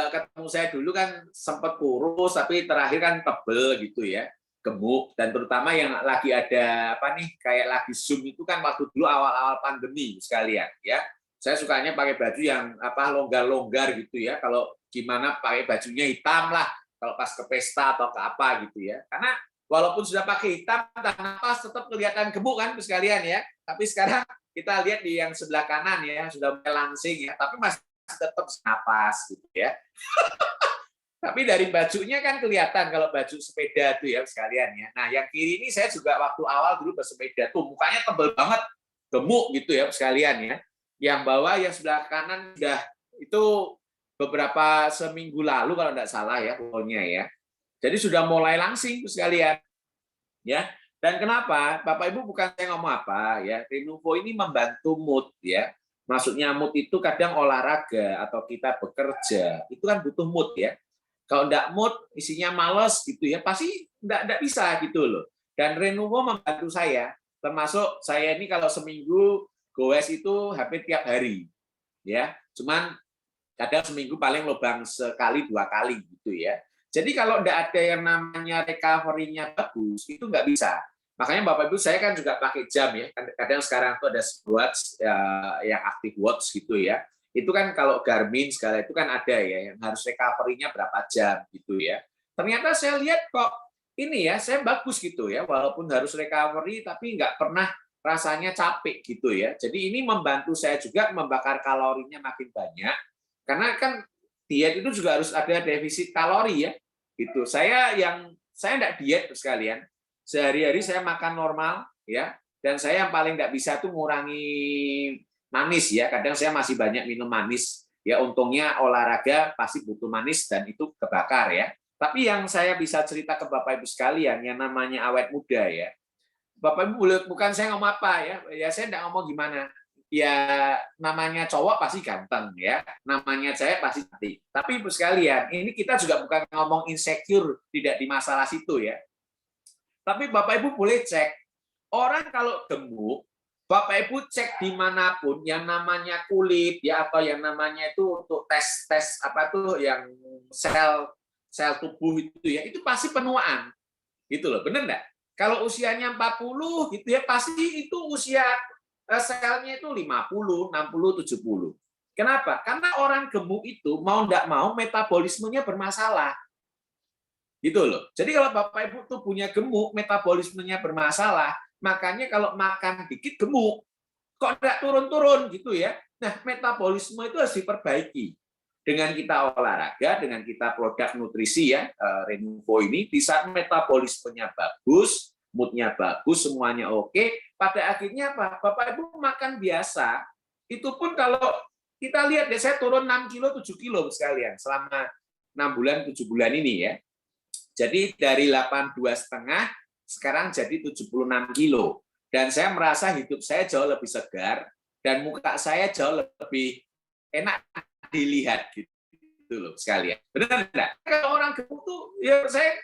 ketemu saya dulu kan sempat kurus tapi terakhir kan tebel gitu ya, gemuk, dan terutama yang lagi ada apa nih kayak lagi Zoom itu kan waktu dulu awal-awal pandemi sekalian ya. Saya sukanya pakai baju yang apa longgar-longgar gitu ya. Kalau gimana pakai bajunya hitam lah kalau pas ke pesta atau ke apa gitu ya. Karena walaupun sudah pakai hitam tanpa tetap kelihatan gemuk kan sekalian ya. Tapi sekarang kita lihat di yang sebelah kanan ya sudah mulai langsing ya, tapi masih tetap napas gitu ya. Tapi dari bajunya kan kelihatan kalau baju sepeda tuh ya sekalian ya. Nah, yang kiri ini saya juga waktu awal dulu bersepeda tuh mukanya tebel banget, gemuk gitu ya sekalian ya. Yang bawah yang sebelah kanan sudah itu beberapa seminggu lalu kalau tidak salah ya pokoknya ya. Jadi sudah mulai langsing tuh sekalian. Ya. Dan kenapa? Bapak Ibu bukan saya ngomong apa ya. Renuvo ini membantu mood ya. Maksudnya mood itu kadang olahraga atau kita bekerja, itu kan butuh mood ya. Kalau enggak mood, isinya males gitu ya, pasti enggak bisa gitu loh. Dan Renuvo membantu saya, termasuk saya ini kalau seminggu goes itu hampir tiap hari. Ya, cuman kadang seminggu paling lubang sekali 2 kali gitu ya. Jadi kalau enggak ada yang namanya recovery-nya bagus, itu enggak bisa. Makanya Bapak Ibu saya kan juga pakai jam ya. Kadang sekarang tuh ada watch yang active watch gitu ya. Itu kan kalau Garmin segala itu kan ada ya yang harus recovery-nya berapa jam gitu ya. Ternyata saya lihat kok ini ya saya bagus gitu ya walaupun harus recovery tapi nggak pernah rasanya capek gitu ya. Jadi ini membantu saya juga membakar kalorinya makin banyak karena kan diet itu juga harus ada defisit kalori ya. Gitu. Saya nggak diet sekalian. Sehari-hari saya makan normal ya, dan saya yang paling nggak bisa tuh ngurangi manis ya. Kadang saya masih banyak minum manis ya. Untungnya olahraga pasti butuh manis dan itu kebakar ya. Tapi yang saya bisa cerita ke Bapak Ibu sekalian yang namanya awet muda ya. Bapak Ibu bukan saya ngomong apa ya. Ya saya nggak ngomong gimana. Ya namanya cowok pasti ganteng ya. Namanya saya pasti cantik. Tapi Ibu sekalian, ini kita juga bukan ngomong insecure tidak di masalah situ ya. Tapi Bapak Ibu boleh cek, orang kalau gemuk, Bapak Ibu cek dimanapun yang namanya kulit ya atau yang namanya itu untuk tes apa tuh yang sel tubuh itu ya itu pasti penuaan gitu loh, benar nggak? Kalau usianya 40 gitu ya pasti itu usia selnya itu 50, 60, 70. Kenapa? Karena orang gemuk itu mau nggak mau metabolismenya bermasalah. Gitu loh. Jadi kalau Bapak Ibu tubuhnya gemuk, metabolismenya bermasalah, makanya kalau makan dikit gemuk. Kok enggak turun-turun gitu ya. Nah, metabolisme itu harus diperbaiki. Dengan kita olahraga, dengan kita produk nutrisi ya, Renuvo ini, di saat metabolismenya bagus, moodnya bagus, semuanya oke, pada akhirnya apa? Bapak Ibu makan biasa, itu pun kalau kita lihat ya, saya turun 6 kilo, 7 kilo sekalian, selama 6 bulan, 7 bulan ini ya. Jadi dari 82,5 sekarang jadi 76 kilo. Dan saya merasa hidup saya jauh lebih segar dan muka saya jauh lebih enak dilihat gitu loh sekalian. Benar enggak? Kalau orang gemuk tuh ya saya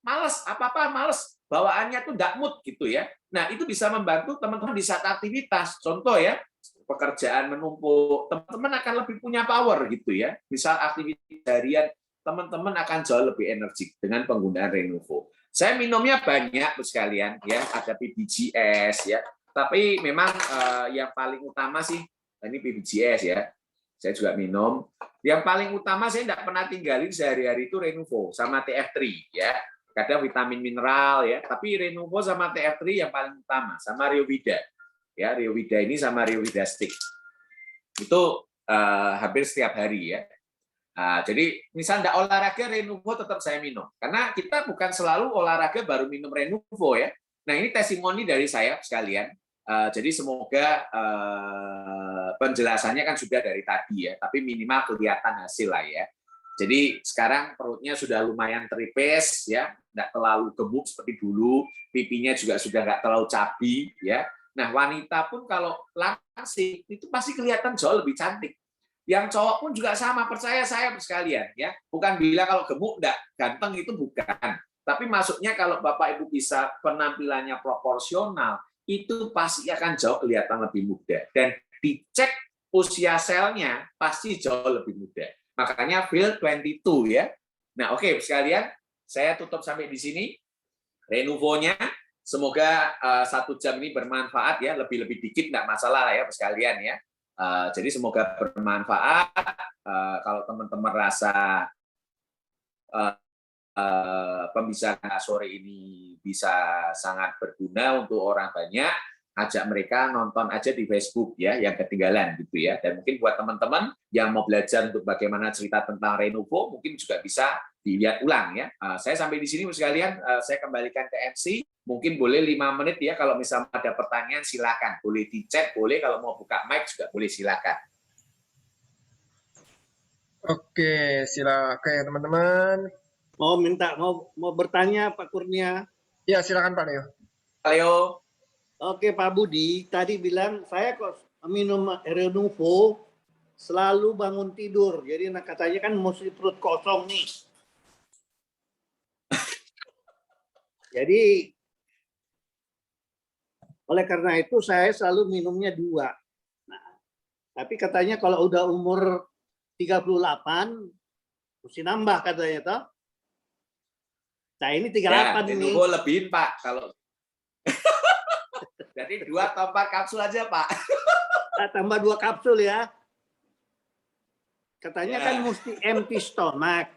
males, apa-apa males, bawaannya tuh enggak mood gitu ya. Nah, itu bisa membantu teman-teman di saat aktivitas. Contoh ya, pekerjaan menumpuk, teman-teman akan lebih punya power gitu ya. Misal aktivitas harian teman-teman akan jauh lebih energik dengan penggunaan Renuvo. Saya minumnya banyak sekalian ya, ada PBGS ya. Tapi memang yang paling utama sih ini PBGS ya. Saya juga minum. Yang paling utama saya tidak pernah tinggalin sehari-hari itu Renuvo sama TF3 ya. Kadang vitamin mineral ya, tapi Renuvo sama TF3 yang paling utama sama Riovida. Ya, Riovida ini sama Riovida Stick. Itu hampir setiap hari ya. Nah, jadi misal enggak olahraga Renuvo tetap saya minum karena kita bukan selalu olahraga baru minum Renuvo ya. Nah ini testimoni dari saya sekalian. Jadi semoga penjelasannya kan sudah dari tadi ya, tapi minimal kelihatan hasil lah ya. Jadi sekarang perutnya sudah lumayan teripes ya, enggak terlalu gemuk seperti dulu, pipinya juga sudah enggak terlalu cabi ya. Nah wanita pun kalau langsing itu pasti kelihatan jauh lebih cantik. Yang cowok pun juga sama, percaya saya sekalian ya. Bukan bilang kalau gemuk enggak ganteng itu bukan. Tapi maksudnya kalau Bapak Ibu bisa penampilannya proporsional, itu pasti akan jauh kelihatan lebih muda. Dan dicek usia selnya pasti jauh lebih muda. Makanya Phil 22 ya. Nah, oke, sekalian saya tutup sampai di sini. Renuvonya, semoga 1 jam ini bermanfaat ya, lebih-lebih dikit nggak masalah ya sekalian ya. Jadi semoga bermanfaat. Kalau teman-teman rasa pembicaraan sore ini bisa sangat berguna untuk orang banyak, ajak mereka nonton aja di Facebook ya, yang ketinggalan gitu ya. Dan mungkin buat teman-teman yang mau belajar untuk bagaimana cerita tentang Renuvo, mungkin juga bisa dilihat ulang ya. Saya sampai di sini sekalian, saya kembalikan ke MC. Mungkin boleh 5 menit ya, kalau misalnya ada pertanyaan silakan. Boleh di chat, boleh kalau mau buka mic juga boleh silakan. Oke, silakan ya teman-teman. Mau bertanya Pak Kurnia? Ya, silakan Pak Leo. Leo. Oke Pak Budi, tadi bilang saya kok minum Renuvo selalu bangun tidur. Jadi katanya kan mesti perut kosong nih. Jadi oleh karena itu saya selalu minumnya 2. Nah, tapi katanya kalau udah umur 38 mesti nambah katanya toh. Nah ini 38 ya, ini. Renuvo lebihin Pak kalau. Jadi 2 atau 4 kapsul aja Pak. Tambah 2 kapsul ya. Katanya Ya. kan mesti empty stomach.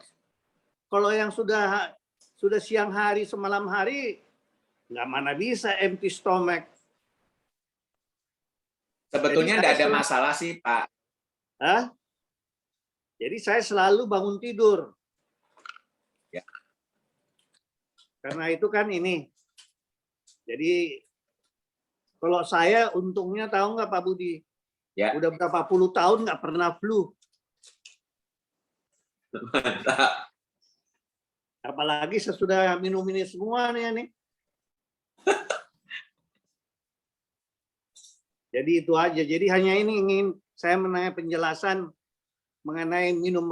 Kalau yang sudah siang hari semalam hari nggak mana bisa empty stomach. Sebetulnya tidak ada masalah sih Pak. Hah? Jadi saya selalu bangun tidur. Ya. Karena itu kan ini. Jadi kalau saya untungnya tahu nggak Pak Budi? Ya. Udah berapa puluh tahun nggak pernah flu. Mantap. Apalagi sesudah minum ini semua nih. Jadi itu aja. Jadi hanya ini ingin saya menanya penjelasan mengenai minum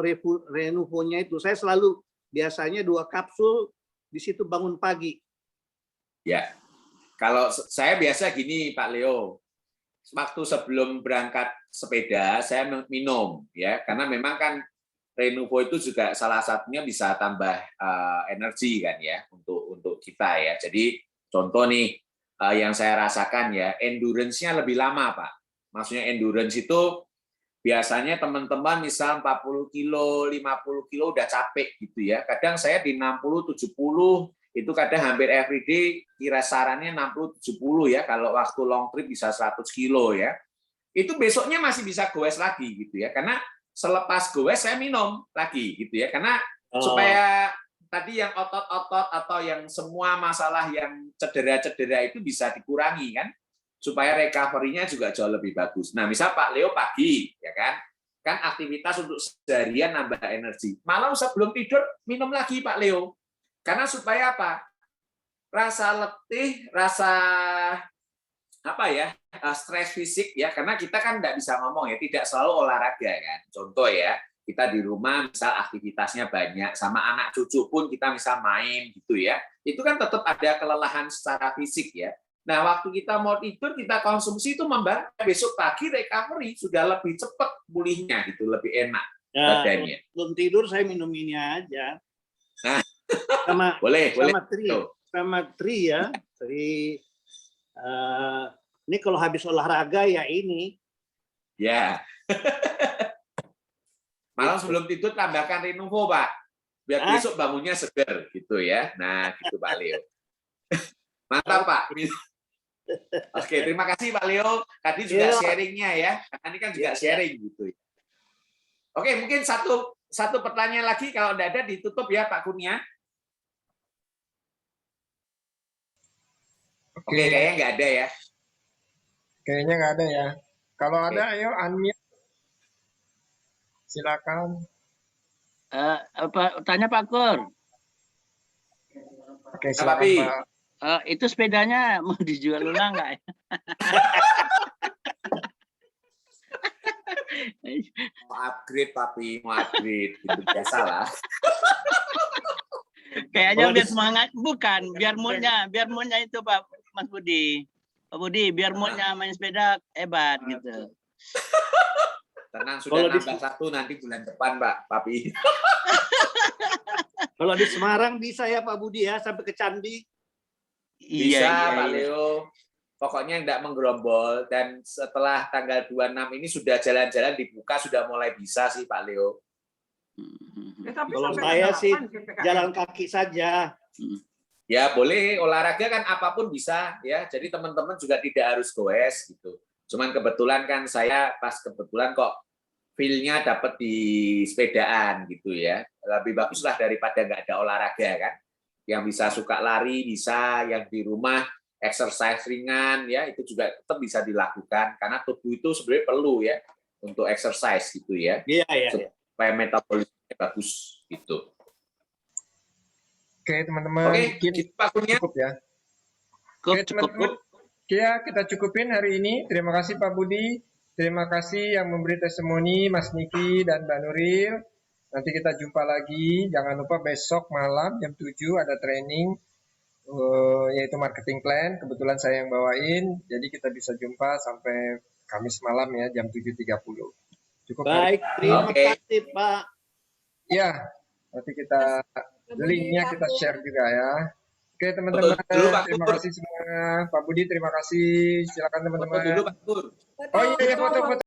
Renuvonya itu. Saya selalu biasanya 2 kapsul, di situ bangun pagi. Ya. Kalau saya biasa gini Pak Leo, waktu sebelum berangkat sepeda saya minum ya, karena memang kan Renuvo itu juga salah satunya bisa tambah energi kan ya untuk kita ya. Jadi contoh nih yang saya rasakan ya, endurance-nya lebih lama Pak. Maksudnya endurance itu biasanya teman-teman misal 40 kilo, 50 kilo udah capek gitu ya. Kadang saya di 60, 70 itu kadang hampir everyday kira sarannya 60-70 ya, kalau waktu long trip bisa 100 kilo ya. Itu besoknya masih bisa goes lagi gitu ya, karena selepas goes saya minum lagi gitu ya, karena supaya tadi yang otot-otot atau yang semua masalah yang cedera-cedera itu bisa dikurangi kan, supaya recovery-nya juga jauh lebih bagus. Nah, misal Pak Leo pagi ya kan aktivitas untuk seharian nambah energi. Malam sebelum tidur minum lagi Pak Leo. Karena supaya apa? Rasa letih, rasa apa ya? Stres fisik ya, karena kita kan tidak bisa ngomong ya, tidak selalu olahraga kan. Contoh ya, kita di rumah misal aktivitasnya banyak, sama anak cucu pun kita misal main gitu ya. Itu kan tetap ada kelelahan secara fisik ya. Nah, waktu kita mau tidur, kita konsumsi itu membantu besok pagi recovery sudah lebih cepat pulihnya gitu, lebih enak badannya. Belum tidur saya minum ini aja. Nah, Sama Tri ya. Ini kalau habis olahraga ya ini. Ya. Malam sebelum tidur tambahkan Renuvo Pak. Biar besok bangunnya segar gitu ya. Nah, gitu Pak Leo. Mantap Pak. Oke, terima kasih Pak Leo. Tadi juga sharingnya ya. Ini kan juga sharing gitu. Oke, mungkin satu pertanyaan lagi, kalau tidak ada ditutup ya Pak Kurnia. Oke, kayaknya nggak ada ya. Kayaknya nggak ada ya. Kalau ada, ayo unmute. Silakan. Tanya Pak Kur. Oke, silakan Pak. Itu sepedanya mau dijual ulang nggak? Mau upgrade Papi, mau upgrade. Itu biasalah. Kayaknya Kalau biar di- semangat, bukan, biar moodnya itu Pak Mas Budi. Pak Budi, biar moodnya main sepeda hebat gitu. Tenang, Kalau sudah di- nambah satu nanti bulan depan, Pak, Papi. Kalau di Semarang bisa ya Pak Budi ya sampai ke Candi. Bisa, Iya, Pak iya. Leo. Pokoknya tidak menggerombol. Dan setelah tanggal 26 ini sudah jalan-jalan dibuka, sudah mulai bisa sih, Pak Leo. Kalau saya sih jalan kaki saja. Ya boleh, olahraga kan apapun bisa ya. Jadi teman-teman juga tidak harus goes gitu. Cuman kebetulan kan saya pas kebetulan kok feel-nya dapat di sepedaan gitu ya. Lebih baguslah daripada nggak ada olahraga kan. Yang bisa suka lari bisa, yang di rumah exercise ringan ya itu juga tetap bisa dilakukan karena tubuh itu sebenarnya perlu ya untuk exercise gitu ya. Iya, iya. iya. Supaya metabolisme bagus gitu. Oke, teman-teman, Oke, mungkin itu Pak Kurnia. cukup ya. Cukup, Oke, cukup. teman-teman. Ya, kita cukupin hari ini. Terima kasih Pak Budi. Terima kasih yang memberi testimoni Mas Niki dan Mbak Nuril. Nanti kita jumpa lagi. Jangan lupa besok malam jam 7 ada training yaitu marketing plan. Kebetulan saya yang bawain. Jadi kita bisa jumpa sampai Kamis malam ya jam 7.30. Cukup hari. Baik, terima Oke. kasih Pak. Ya, nanti kita Pak Budi, linknya Pak kita Pur. share juga ya. Oke teman-teman, Foto dulu, Pak terima Pur. kasih semua. Pak Budi terima kasih. Silakan Foto teman-teman. dulu Pak Pur. Oh iya, foto-foto.